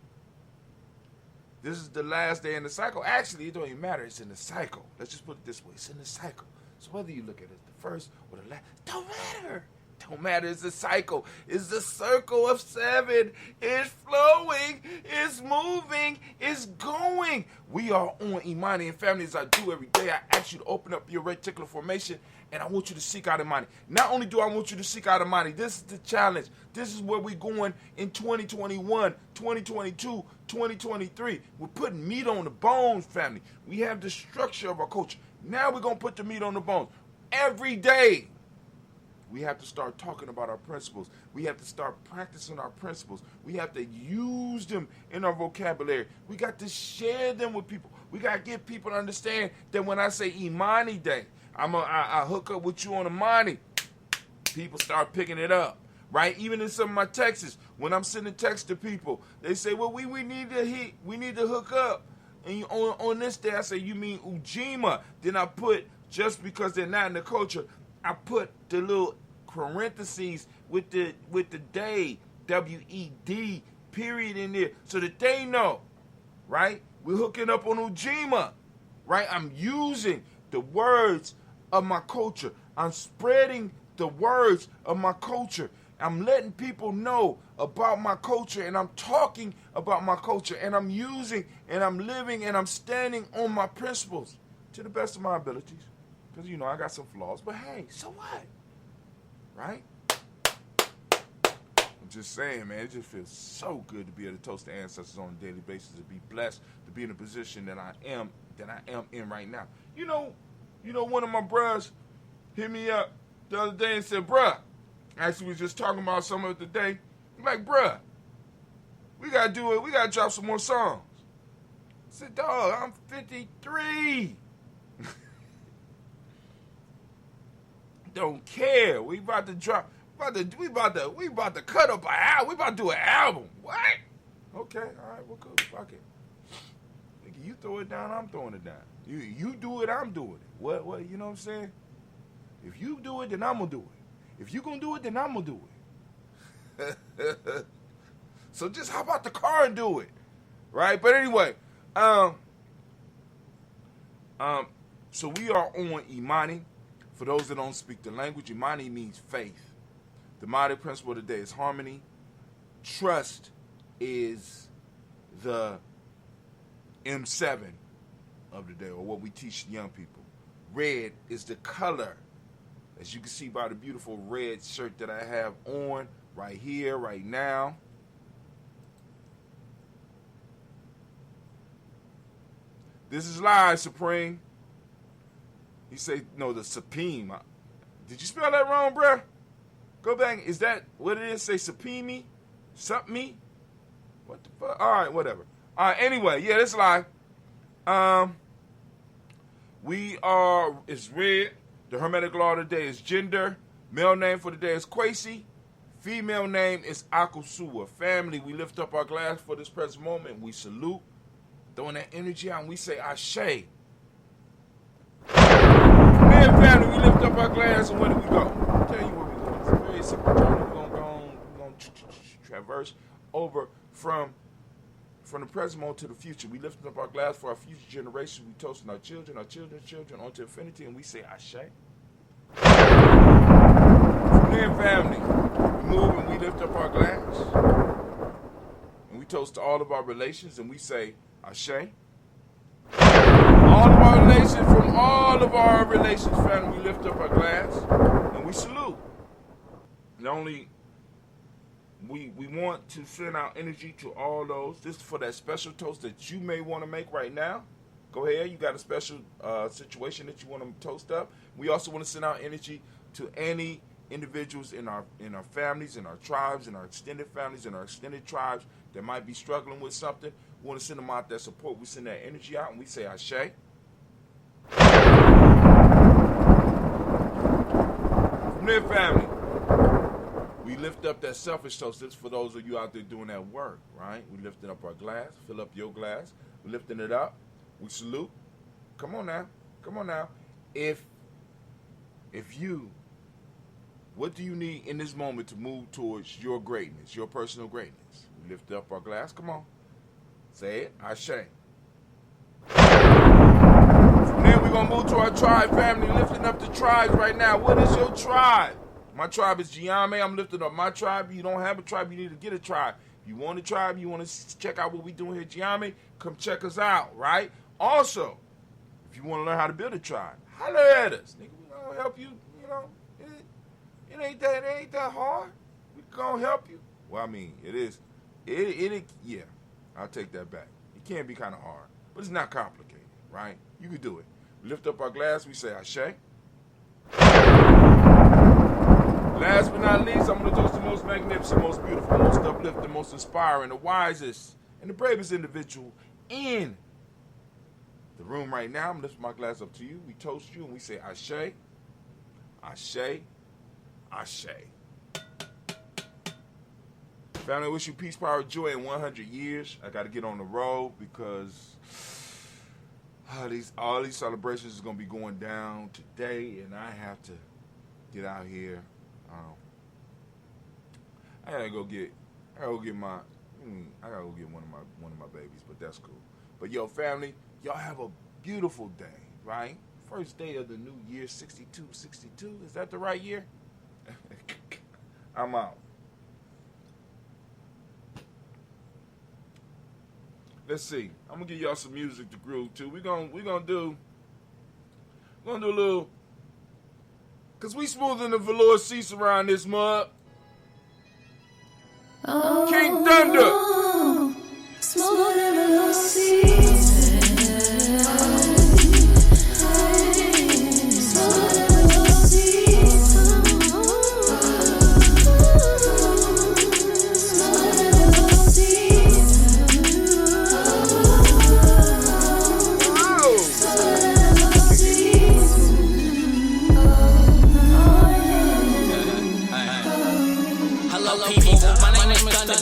This is the last day in the cycle. Actually, it don't even matter. It's in the cycle. Let's just put it this way. It's in the cycle. So whether you look at it the first or the last, don't matter. Don't matter. It's a cycle. It's the circle of 7. It's flowing. It's moving. It's going. We are on Imani and family as I do every day. I ask you to open up your reticular formation and I want you to seek out Imani. Not only do I want you to seek out Imani, this is the challenge. This is where we're going in 2021, 2022, 2023. We're putting meat on the bones, family. We have the structure of our culture. Now we're going to put the meat on the bones. Every day, we have to start talking about our principles. We have to start practicing our principles. We have to use them in our vocabulary. We got to share them with people. We got to get people to understand that when I say Imani Day, I hook up with you on Imani. People start picking it up, right? Even in some of my texts, when I'm sending texts to people, they say, well, we need to hook up. And on this day, I say, you mean Ujima. Then I put, just because they're not in the culture, I put the little parentheses with the day, W-E-D, period in there, so that they know, right? We're hooking up on Ujima, right? I'm using the words of my culture. I'm spreading the words of my culture. I'm letting people know about my culture, and I'm talking about my culture, and I'm using, and I'm living, and I'm standing on my principles to the best of my abilities. Because, I got some flaws, but hey, so what? Right? I'm just saying, man, it just feels so good to be able to toast the ancestors on a daily basis, to be blessed, to be in the position that I am in right now. You know, one of my bros hit me up the other day and said, bruh, actually we was just talking about some of it today. I'm like, bruh, we gotta do it, we gotta drop some more songs. I said, dog, I'm 53. Don't care. We about to drop. We about to cut up an album. We about to do an album. What? Okay, all right, well, cool. Fuck it. Nigga, you throw it down, I'm throwing it down. You do it, I'm doing it. What? You know what I'm saying? If you do it, then I'm gonna do it. If you gonna do it, then I'm gonna do it. So just hop out the car and do it, right? But anyway, so we are on Imani. For those that don't speak the language, Imani means faith. The Madi principle of the day is harmony. Trust is the M7 of the day, or what we teach young people. Red is the color, as you can see by the beautiful red shirt that I have on right here, right now. This is live, Supreme. He say, no, the Supreme. Did you spell that wrong, bruh? Go back. Is that what it is? Say Supreme? Sup me? What the fuck? All right, whatever. All right, anyway, yeah, this live. It's red. The Hermetic law of the day is gender. Male name for the day is Kwesi. Female name is Akusua. Family, we lift up our glass for this present moment. We salute. Throwing that energy out and we say Ashe. Man, family, we lift up our glass and where do we go? I'll tell you where we're going. It's a very simple journey. We're going to traverse over from the present moment to the future. We lift up our glass for our future generations. We toasting our children's children onto infinity, and we say Ashe. From there, family, we move and we lift up our glass. And we toast to all of our relations, and we say Ashe. All of our relations, from all of our relations, family, we lift up our glass and we salute. Not only we want to send our energy to all those. This is for that special toast that you may want to make right now. Go ahead, you got a special situation that you want to toast up. We also want to send our energy to any individuals in our families, in our tribes, in our extended families, in our extended tribes that might be struggling with something. We want to send them out that support. We send that energy out and we say Ashe. From there, family, we lift up that selfish toast. This is for those of you out there doing that work, right? We lifting up our glass. Fill up your glass. We're lifting it up. We salute. Come on now. Come on now. If you, what do you need in this moment to move towards your greatness, your personal greatness? We lift up our glass. Come on. Say it. Ashe. From there, we're going to move to our tribe family, lifting up the tribes right now. What is your tribe? My tribe is Gye-Nyame. I'm lifting up my tribe. You don't have a tribe, you need to get a tribe. If you want a tribe, you want to check out what we're doing here at Gye-Nyame, come check us out, right? Also, if you want to learn how to build a tribe, holler at us. Nigga, we're going to help you, you know. It ain't that hard. We're going to help you. Well, I mean, it is. Yeah, I'll take that back. It can be kind of hard, but it's not complicated, right? You can do it. We lift up our glass, we say Ashe. Last but not least, I'm going to toast the most magnificent, most beautiful, most uplifting, most inspiring, the wisest, and the bravest individual in the room right now. I'm lifting my glass up to you. We toast you and we say Ashe, Ashe, Ashe. Family, I wish you peace, power, joy in 100 years. I got to get on the road because all these celebrations is going to be going down today, and I have to get out here. I gotta go get one of my babies, but that's cool. But yo, family, y'all have a beautiful day, right? First day of the new year, 62. Is that the right year? I'm out. Let's see. I'm gonna give y'all some music to groove to. We're gonna do a little, cause we smoothing the velour seats around this mug. King Thunder.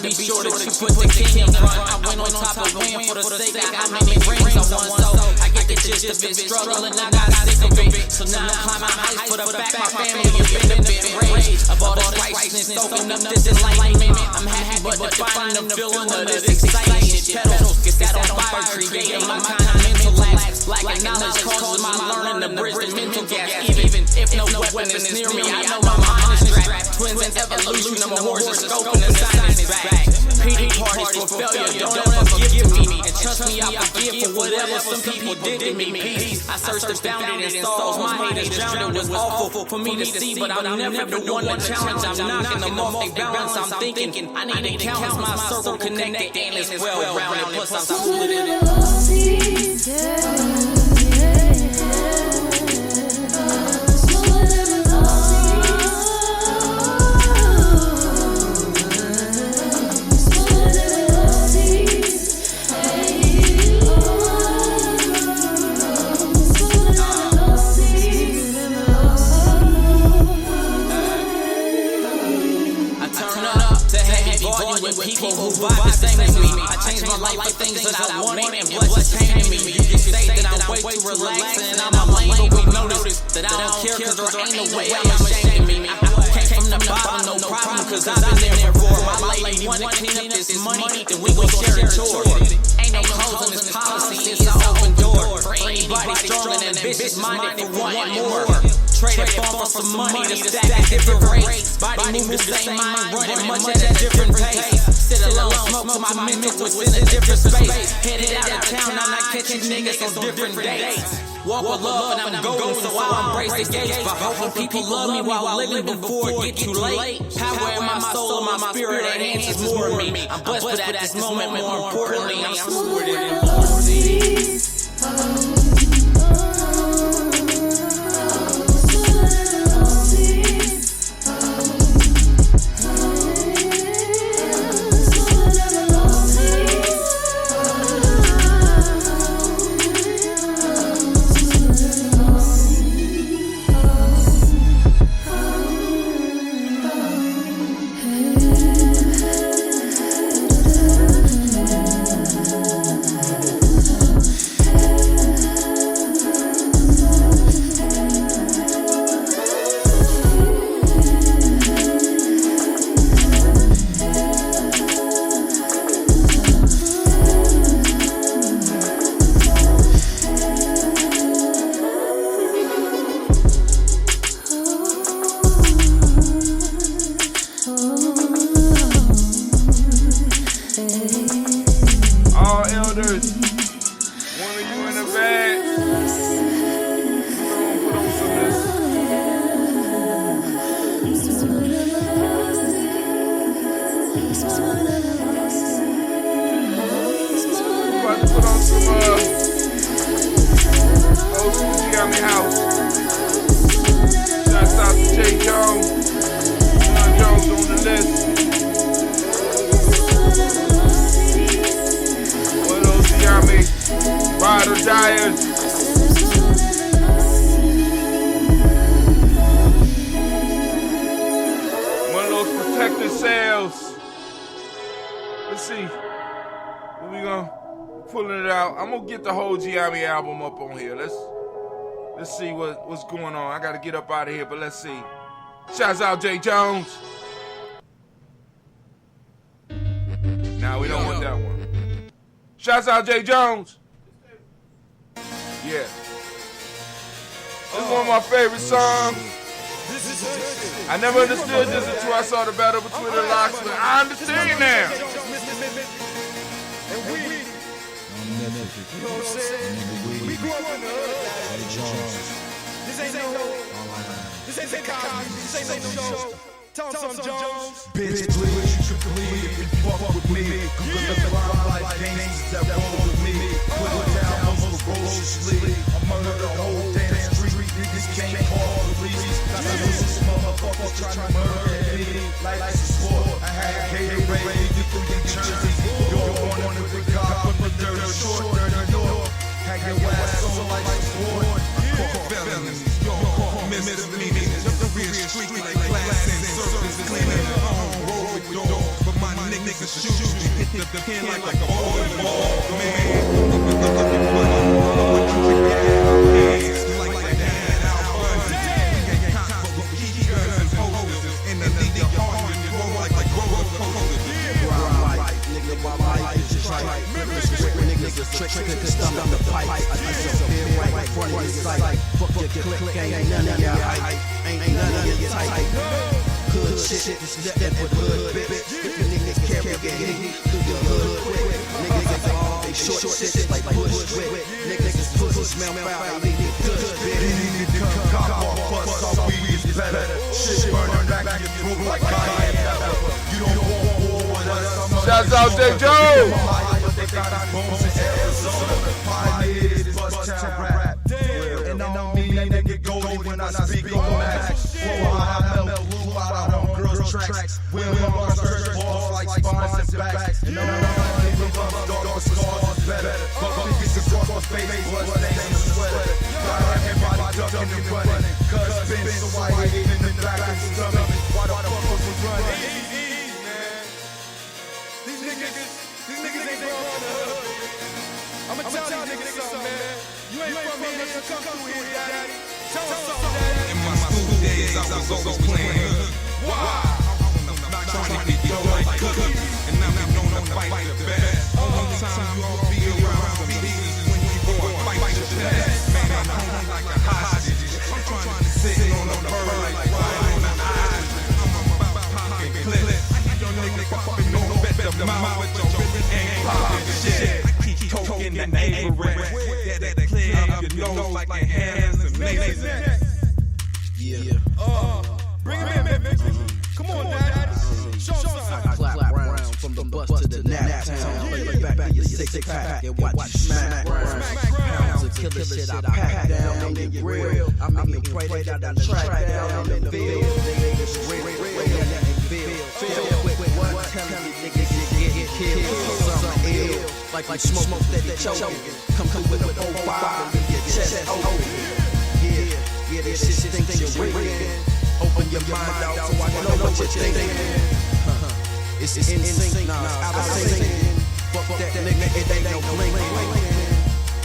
Be sure that you put the king in front. I went on top of the win for the sake of how many rings I won. So I get the gist of it, struggling, I got sick of it. So now I'm climbing heights for the fact my family has been rage of all this righteousness, soaking up this enlightenment. I'm happy, but defining the feeling of this excitement. Petals get that on fire, creating my kind of mental lax. Lacking knowledge causes my learning to bridge the mental gap. Even if no weapon is near me, I know my mind is strapped. Twins and evolution, I'm a horse, scoping the science back. Pity parties for failure, don't ever give to me. And trust me, I forgive for whatever some people did to me. Peace, I searched and found it in souls. My haters drowned, it was awful for me to see, but I'm never the one to challenge. I'm knocking them off they balance. I'm thinking I need to count my circle connected and it's well rounded. Plus I'm split it. With people who vibe the same as me. I changed my life for things that I wanted and blessings came to me. You can say that I'm way too relaxed and I'm a lame, but we notice that I don't care cause there ain't no way I'm ashamed of me. I came from the bottom, no problem, cause I've been there before. My lady wanna clean up this money, then we gon' share the chore. Ain't no clothes on this policy, it's an open door for anybody strong and ambitious minded for wanting more. Trade a phone for some money to stack at different rates. Body move the same mind, running much at a different pace. Sit alone, smoke till my mental was in a different space. Headed out of town, I'm not catching niggas on different dates. Walk with love and I'm golden, so I'll embrace the gates. But hoping people love me while living before it get too late. Power in my soul and my spirit, and answers more of me. I'm blessed for that at this moment, more importantly, I'm stewarded in mercy. Gye-Nyame house. Shouts out to J. Jones. John Jones on the list. One of those Gye-Nyame ride or diers. One of those protected sales. Let's see. What we gonna pulling it out? I'm gonna get the whole Gye-Nyame album up on here. Let's see what's going on. I gotta get up out of here, but let's see. Shouts out J. Jones. Nah, we don't want that one. Shouts out J. Jones. Yeah. This is one of my favorite songs. I never understood this until I saw the battle between the locks, but I understand now. And we, you know what I'm saying? We grew up in the hood. This ain't no Cosby, this ain't no show. Tell him some Jones. Bitch, please, you should believe if you fuck with me. Google the rhyme like gangsters that roll with me. Put it down, almost ferociously. I murder the whole damn street. Niggas can't call police. Got the loose motherfuckers trying to murder me. Like it's a sport. I had Gatorade, you through your jerseys. You're on the big car from the dirty short, dirty north. Hang your ass on like a sport. Felonies, misdemeanors, the real street like glass and surface cleaning. I don't roll with dogs, but my niggas shoot you. Hit the pin like a bowling ball, man. What you get hands like that, Al Bundy. We get cops, but we keep guns and holders. And the nigga hard, you roll like roller coasters. Rhyme like, nigga, my life is just right. Niggas a trick, could stomach the pipe. I disappear right in front of your sight. Fuck your click, ain't none of your hype. Ain't none of your type. Hood shit, this is that for the hood, bitch. If you niggas carry get hit through your hood quick. Niggas all they short shit like bush whip. Niggas pussy smell foul, they need good, bitch. Cop off, bust off, weed is better. Shit burning back in your throat like cayenne pepper. You don't want war with us. Shouts out J. Joe. Pioneers, bust town rap. And I don't mean that nigga goldie when I speak on max. I melt blue out of homegirls tracks. We're on search balls like spines and backs. And I'm nigga bump dog scars better. But niggas across my face, blood stains in the sweater. Got everybody ducking and running. Cuz been so white in the back of the stomach. Why the fuck was running? Easy, man. These niggas ain't from the hood. I'ma tell these niggas something, man. You ain't from here, you come through here, daddy. Tell us something, daddy. In my school days, I was always playing hood. Why? I'm trying to be dope like cookies, and I'm known to fight the best. Only time you all be around me is when you go and fight your best. Man, I'm home like a hostage. I'm trying to sit on a bird like flying on an island. I'm about popping clips. Your nigga popping no better mouth, but your really ain't popping shit. I keep coking the neighborhood. That clear up your nose like a hands and mason. Yeah. Bring him in, man. Come on, daddy. Show him something. I clap round from the bus to the nap town. Lay back in your six pack and watch you smack round. Pounds of killer shit I pack down in your grill. I'm in pray they got the track down in the field. Niggas real in the field. Feel quick, what? Telling you niggas get killed. Something ill. Like smoke that choking. Come through with a 4-5 and your chest open. Yeah, this shit thinks you're rigging. Open your mind out so I know what you're thinking. It's in sync, nah, out of sync. Fuck that nigga, it ain't no blinking.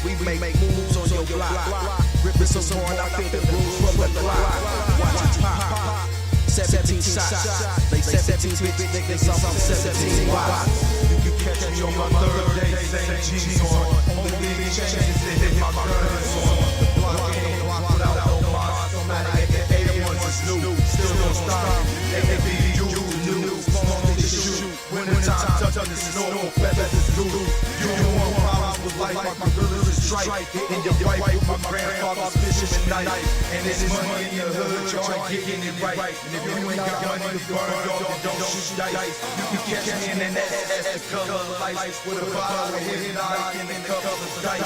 We make moves on your block. Ripping so hard, I feel the rules from the block. Watch it pop. 17 shots. They 17 bitch niggas, I'm 17 watts. You can catch me on my third day, same jeans on. Only big changes to hit my guns on. The block ain't block without no mods. No matter if the 81's is new, still don't stop. They be you, new, small niggas shoot. Winter time, touch on the snow, feathers is loose. You don't want problems with life, my gorillas is strike. Hitting your wife with my grandfather's fisherman knife. And there's money in the hood, y'all getting it right. And if you ain't got money to burn, dog, don't shoot dice. You can catch me in an SS, the color of lights. With a bottle of hidden eye and the color of dice.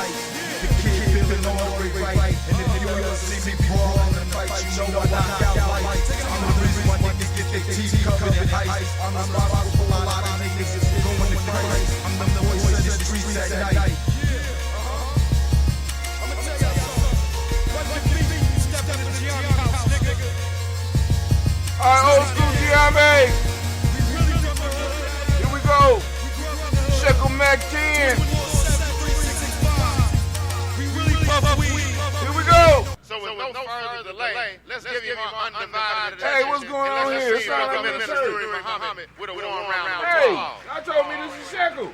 The kid feeling all the way right. And if you ever see me brawling and fight, you know I knock out lights. I'm the reason why niggas get their teeth covered in ice. I'm responsible for a lot of niggas that's going to Christ. I'm the voice of the streets at night. I'ma tell y'all something. What you mean you stepped into the Gye-Nyame house, nigga? Alright, old school Gye-Nyame. Here we go. Shekel Mac 10. We really puff weed. Here we go. So with no further delay, let's give you our undivided attention. Hey, what's going on here? It's not like Minister Muhammad with a warm round of Hey, applause. y'all told me this is Shekel.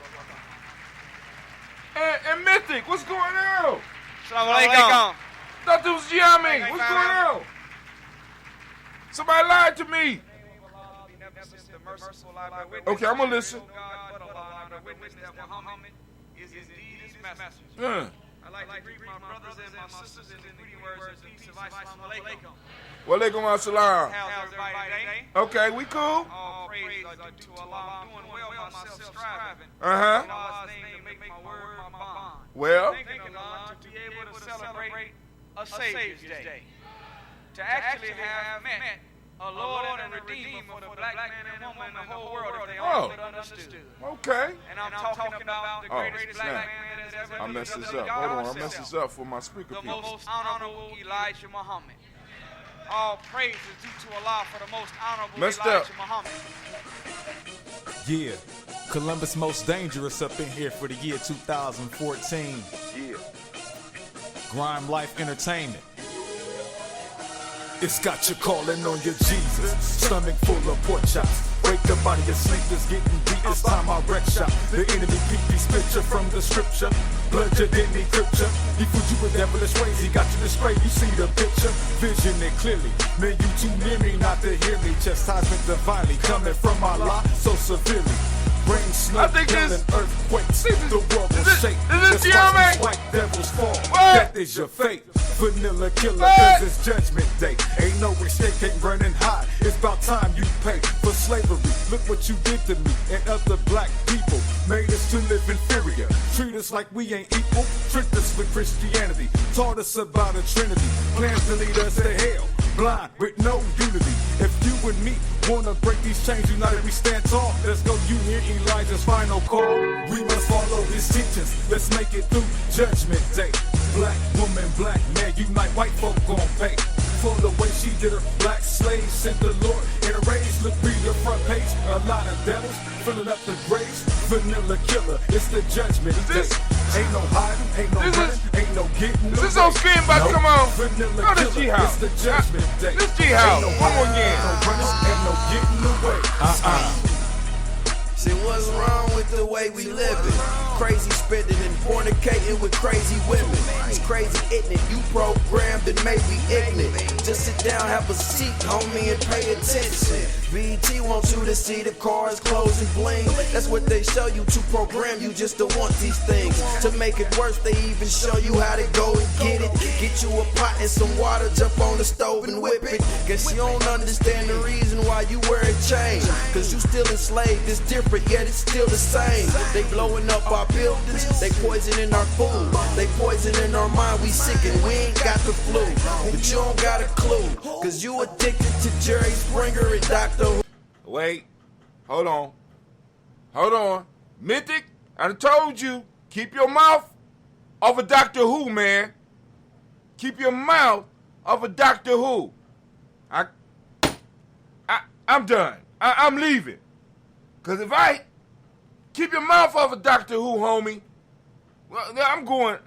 And Mythic, what's going on? Assalamualaikum. Thought this was Gye-Nyame. What's going on? Somebody lied to me. Okay, I'm gonna listen. I'd like to greet my brothers and my sisters in the greeting words of peace. Assalamu alaikum. Walaikum assalam. How's everybody today? Okay, we cool? All praise are due to Allah. I'm doing well myself, striving. Uh-huh. In Allah's name to make my word my bond. Well, Thanking Allah to be able to celebrate a Savior's Day. To actually have met a Lord and a Redeemer for the black man and woman in the whole world if they only could understood. okay. And I'm talking about the greatest black man that has ever I lived. messed this up. Hold on, I messed this up for my speaker The people. most honorable Elijah Muhammad. All praise is due to Allah for the most honorable Messed Elijah up. Muhammad. Yeah, Columbus most dangerous up in here for the year 2014. Yeah. Grime Life Entertainment. It's got you calling on your Jesus. Stomach full of pork chops. Wake the body of sleepers getting beat. It's time I wreck shop. The enemy keep these picture from the scripture. Blood you didn't decrypt you. He put you with devilish ways. He got you display. You see the picture. Vision it clearly. Man, you too near me not to hear me. Chastisement divinely coming from Allah so severely. Rain, snow, I think this- earthquakes. The world will shake. Is this That's why Gye-Nyame? these white devils fall. What? That is your fate. Vanilla killer, What? cause it's judgment day. Ain't no escape, ain't running high. It's about time you pay for slavery. Look what you did to me and other black people. Made us to live inferior. Treat us like we ain't equal. Tricked us with Christianity. Taught us about a trinity. Plans to lead us to hell. Blind with no unity. If you and me wanna break these chains, united we stand tall. Let's go, you hear Elijah's final call. We must follow his teachings. Let's make it through Judgment Day. Black woman, black man, unite, white folk gon' pay. For the way she did her, black slaves sent the Lord in a rage. Look, read the front page. A lot of devils filling up the graves. Vanilla killer, it's the Judgment Day. Ain't no hiding, ain't no running, ain't no getting. Is this on screen, but come on. Vanilla Go to killer, G-House. it's the Judgment Day. This G-House. Ain't no One more hiding, again. ain't no running, ain't no getting away. See what's wrong with the way we living? Crazy spending and fornicating with crazy women. It's crazy ignorant, you programmed and made me ignorant. Just sit down, have a seat, homie, and pay attention. BT wants you to see the cars, clothes, and bling. That's what they show you to program you just to want these things. To make it worse, they even show you how to go and get it. Get you a pot and some water, jump on the stove and whip it. Guess you don't understand the reason why you wear a chain. Cause you still enslaved, it's different, yet it's still the same. They blowing up our buildings, they poisoning our food. They poisoning our mind, we sick and we ain't got the flu. But you don't got a clue, cause you addicted to Jerry Springer and Dr. Who. Wait. Hold on. Hold on. Mythic, I done told you, keep your mouth off of Doctor Who, man. Keep your mouth off of Doctor Who. I'm done. I'm leaving. Cause if I keep your mouth off of Doctor Who, homie, well, I'm going.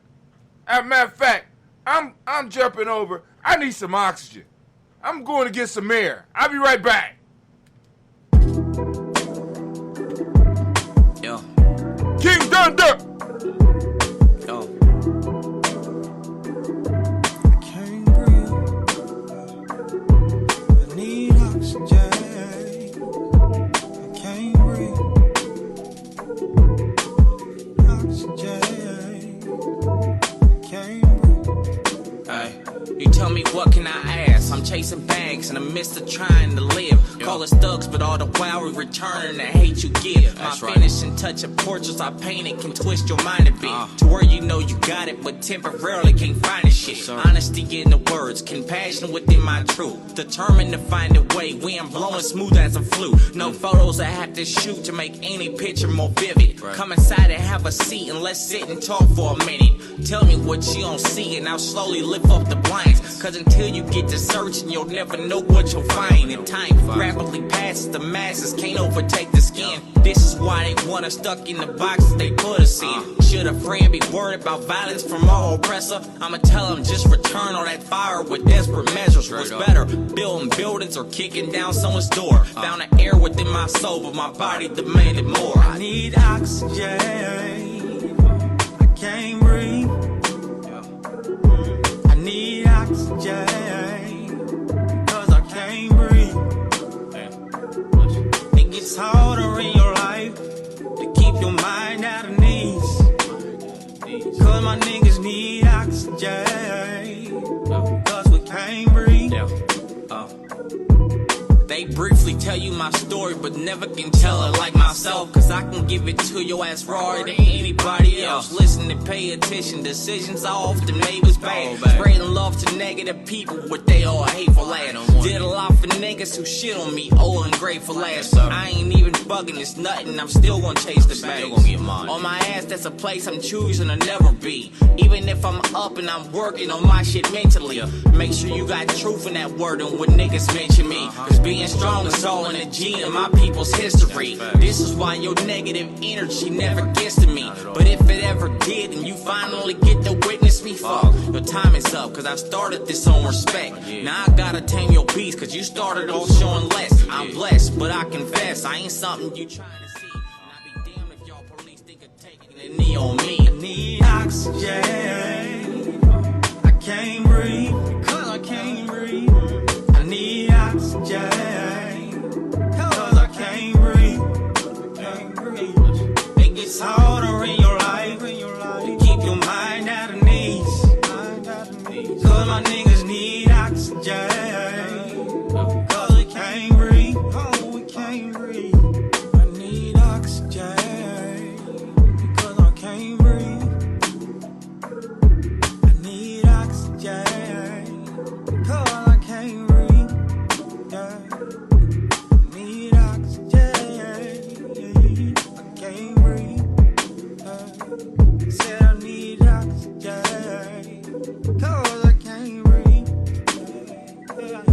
As a matter of fact, I'm jumping over. I need some oxygen. I'm going to get some air. I'll be right back. Yo, King Thunder. yo. Can't breathe. I need oxygen. I can't breathe. Oxygen. Can't breathe. Ay, you tell me what can I ask? I'm chasing bags in the midst of trying to live. Call us thugs, but all the while we return the hate you give. My finishing touch of portraits I painted can twist your mind a bit to where you know you got it, but temporarily can't find it shit. Honesty in the words, compassion within my truth. Determined to find a way, wind blowing smooth as a flute. No photos I have to shoot to make any picture more vivid. Come inside and have a seat and let's sit and talk for a minute. Tell me what you don't see and I'll slowly lift up the blinds. Cause until you get to searching, you'll never know what you'll find. And time rapidly passes, the masses can't overtake the skin. This is why they want us stuck in the boxes they put us in. Should a friend be worried about violence from our oppressor? I'ma tell them just return on that fire with desperate measures. What's better, building buildings or kicking down someone's door? Found an air within my soul, but my body demanded more. I need oxygen. I can't breathe. I need oxygen. Cause I can't breathe. It gets harder in your life to keep your mind out of knees. Cause my niggas need oxygen. Cause we can't breathe. They briefly tell you my story, but never can tell it like myself. Cause I can give it to your ass raw than anybody else. Listen and pay attention, decisions are often made with bad. Spreading love to negative people with they all hateful ass. Did a lot for niggas who shit on me, old and grateful ass. I ain't even bugging, it's nothing, I'm still gonna chase the bag. On my ass, that's a place I'm choosing to never be. Even if I'm up and I'm working on my shit mentally. Make sure you got truth in that word and when niggas mention me. Cause being strong is all in the G in my people's history. This is why your negative energy never gets to me. But if it ever did and you finally get to witness me, fuck, your time is up. Cause I started this on respect. Now I gotta tame your beast cause you started off showing less. I'm blessed, but I confess I ain't something you trying to see. And I be damned if y'all police think of taking a knee on me. I need oxygen. I can't breathe. Cause I can't breathe. I need oxygen. Cause I can't breathe. Can't breathe. It gets harder in your life to keep your mind at the knees. Cause my niggas need oxygen. Cause we can't breathe. Oh, we can't breathe. I need oxygen. Cause I can't breathe. I need oxygen. Cause I can't breathe. Yeah. I need oxygen. I can't breathe. Yeah. Said I need oxygen. Cause I can't breathe. Yeah.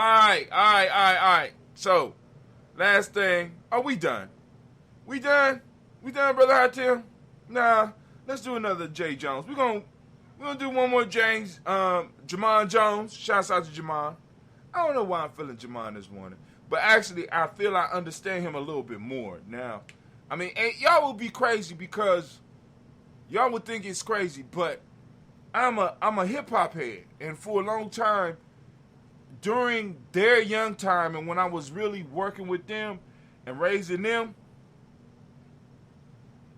All right. So, last thing. Are we done? We done, Brother Hatim? Nah, let's do another Jay Jones. We're gonna do one more James. Jamon Jones. Shouts out to Jamon. I don't know why I'm feeling Jamon this morning. But actually, I feel I understand him a little bit more now. I mean, and y'all would be crazy because y'all would think it's crazy, but I'm a hip-hop head. And for a long time, during their young time and when I was really working with them and raising them,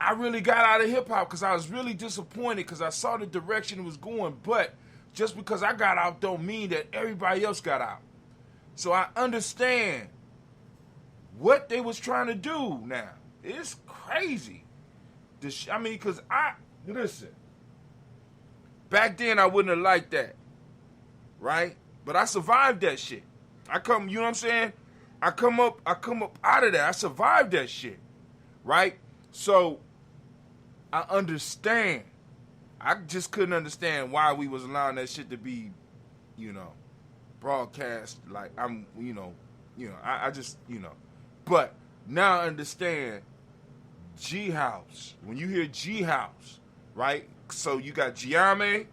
I really got out of hip-hop because I was really disappointed because I saw the direction it was going. But just because I got out don't mean that everybody else got out. So I understand what they was trying to do now. It's crazy. Because listen, back then I wouldn't have liked that, right? But I survived that shit. You know what I'm saying? I come up out of that. I survived that shit, right? So I understand. I just couldn't understand why we was allowing that shit to be, broadcast. Like I just. But now I understand G House. When you hear G House, right? So you got Gye-Nyame,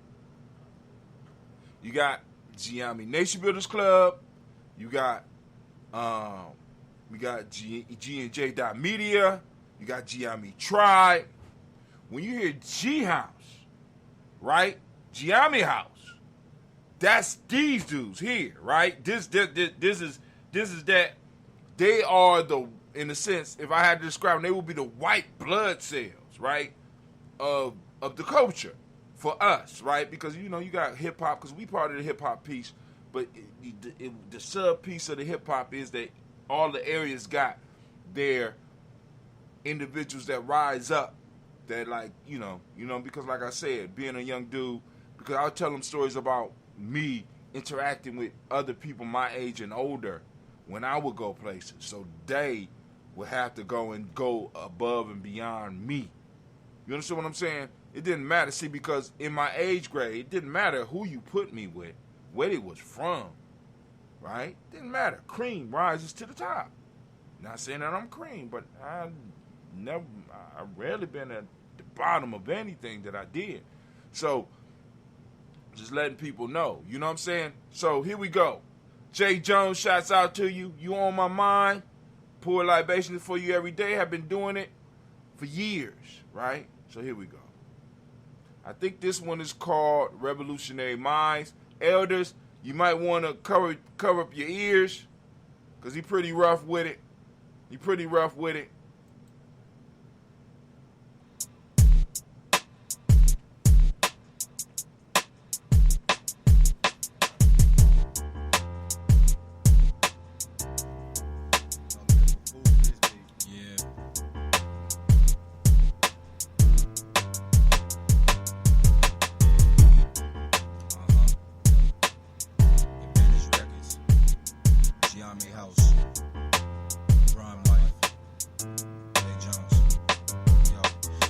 you got Gye-Nyame Nation Builders Club, we got G&J Media, you got Gye-Nyame Tribe. When you hear G House, right? Gye-Nyame House, that's these dudes here, right? This is that. They are in a sense, if I had to describe them, they would be the white blood cells, right, of the culture for us, right? Because, you got hip-hop, because we part of the hip-hop piece, but the sub-piece of the hip-hop is that all the areas got their individuals that rise up, that like, you know, because like I said, being a young dude, because I'll tell them stories about me interacting with other people my age and older when I would go places. So they would have to go above and beyond me. You understand what I'm saying? It didn't matter. See, because in my age grade, it didn't matter who you put me with, where they was from, right? Didn't matter. Cream rises to the top. Not saying that I'm cream, but I rarely been at the bottom of anything that I did. So, just letting people know. You know what I'm saying? So, here we go. Jay Jones, shouts out to you. You on my mind. Pour libations for you every day. Have been doing it for years, right? So, here we go. I think this one is called Revolutionary Minds. Elders, you might want to cover up your ears, because he pretty rough with it. He pretty rough with it. Gye-Nyame house. Rhyme life. Jay Jones. Yo.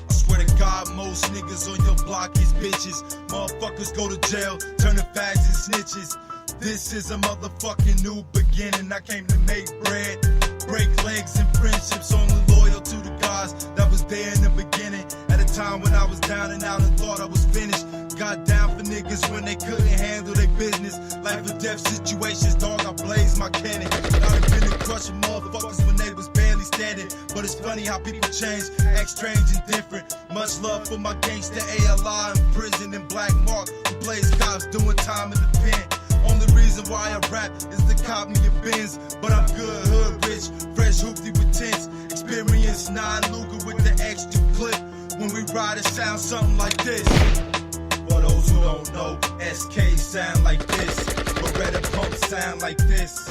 I swear to God, most niggas on your block is bitches. Motherfuckers go to jail, turning fags and snitches. This is a motherfucking new beginning. I came to make bread, break legs and friendships. Only loyal to the guys that was there in the beginning. At a time when I was down and out and thought I was finished. Got down for niggas when they couldn't handle their business. Life or death situations, dog, I blaze my cannon. I've been to crushing motherfuckers when they was barely standing. But it's funny how people change, act strange and different. Much love for my gangster ALI in prison and Black Mark, who plays cops doing time in the pen. Only reason why I rap is to cop me a Benz. But I'm good, hood rich, fresh hoopty with tents. Experience 9 Luger with the extra clip. When we ride, it sounds something like this. For those who don't know, SK sound like this. Beretta pump sound like this.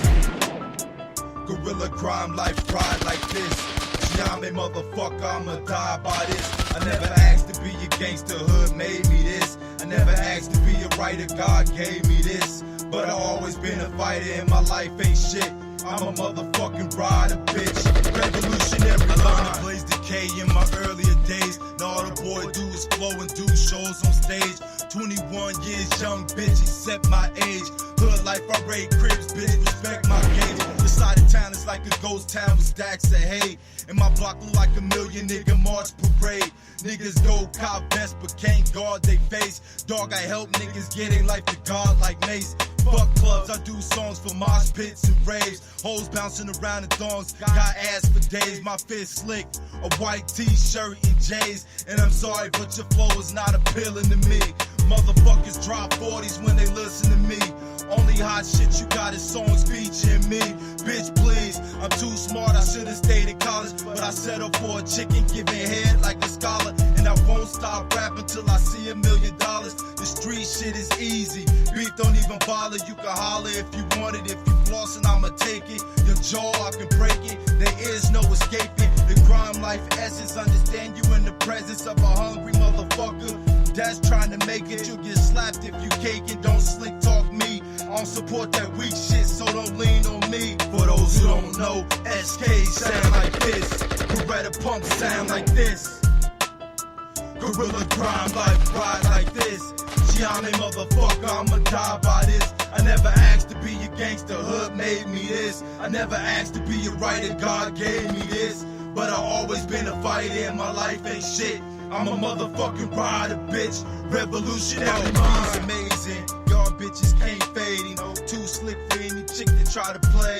Gorilla crime life ride like this. Gye-Nyame motherfucker, I'ma die by this. I never asked to be a gangster, hood made me this. I never asked to be a writer, God gave me this. But I always been a fighter and my life ain't shit. I'm a motherfucking rider, bitch. Revolutionary. I learned to blaze the K in my earlier days. Now all the boy do is flow and do shows on stage. 21 years young, bitch, except my age. Hood life, I raid cribs, bitch, respect my gauge. This side of town is like a ghost town with stacks of hay. And my block look like a million nigga march parade. Niggas go cop vest but can't guard they face. Dog, I help niggas get a life to God like Mace. Fuck clubs, I do songs for mosh pits and raves. Hoes bouncing around the thongs, got ass for days. My fist slick, a white t-shirt and J's. And I'm sorry, but your flow is not appealing to me. Motherfuckers drop 40s when they listen to me. Only hot shit you got is songs featuring me. Bitch, please, I'm too smart, I should've stayed in college. But I settled for a chicken giving head like a scholar. And I won't stop rapping till I see $1 million. The street shit is easy, beat don't even bother. You can holler if you want it, if you flossin', I'ma take it. Your jaw, I can break it, there is no escaping. The crime life essence, understand you in the presence of a hungry motherfucker that's trying to make it. You'll get slapped if you caking, don't slick talk me. I don't support that weak shit, so don't lean on me. For those who don't know, SK sound like this. Beretta pump sound like this. Gorilla crime life ride like this. Gye-Nyame motherfucker, I'ma die by this. I never asked to be a gangster, hood made me this. I never asked to be a writer, God gave me this. But I always been a fighter and my life ain't shit. I'm a motherfucking rider, bitch. Revolutionary minds amazing. Y'all bitches can't fade him. Too slick for any chick to try to play.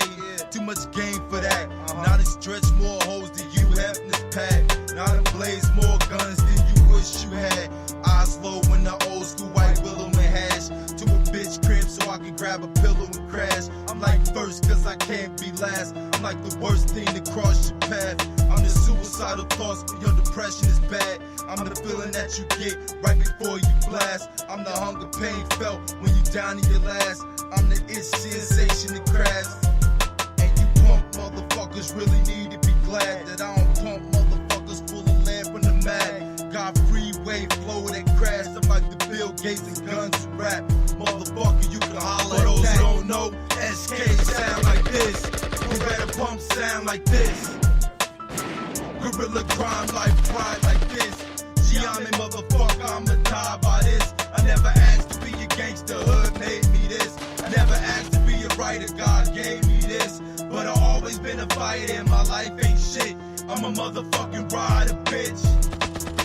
Too much game for that. Now to stretch more hoes than you have in this pack. Now to blaze more guns than you wish you had. Eyes low when the old school white willow and hash. To a bitch crib so I can grab a pillow and crash. I'm like first cause I can't be last. I'm like the worst thing to cross your path. I'm the suicidal thoughts but your depression is bad. I'm the feeling that you get right before you blast. I'm the hunger pain felt when you down in your last. I'm the itch sensation that crashed. And you pump motherfucker. SK sound like this. Who better pump sound like this? Gorilla crime, life pride like this. Gye-Nyame, motherfucker, I'ma die by this. I never asked to be a gangster, hood made me this. I never asked to be a writer, God gave me this. But I always been a fighter and my life ain't shit. I'm a motherfucking rider, bitch.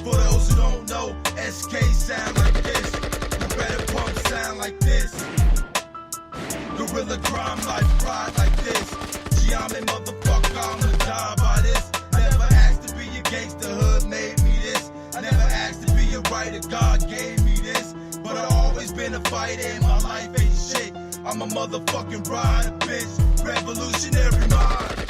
For those who don't know, SK sound like this. You better pump sound like this. Gorilla crime, life pride like this. Gye-Nyame, motherfucker, I'ma die by this. I never asked to be a gangster, hood made me this. I never asked to be a writer, God gave me this. But I always been a fighter and my life ain't shit. I'm a motherfucking rider, bitch. Revolutionary mind.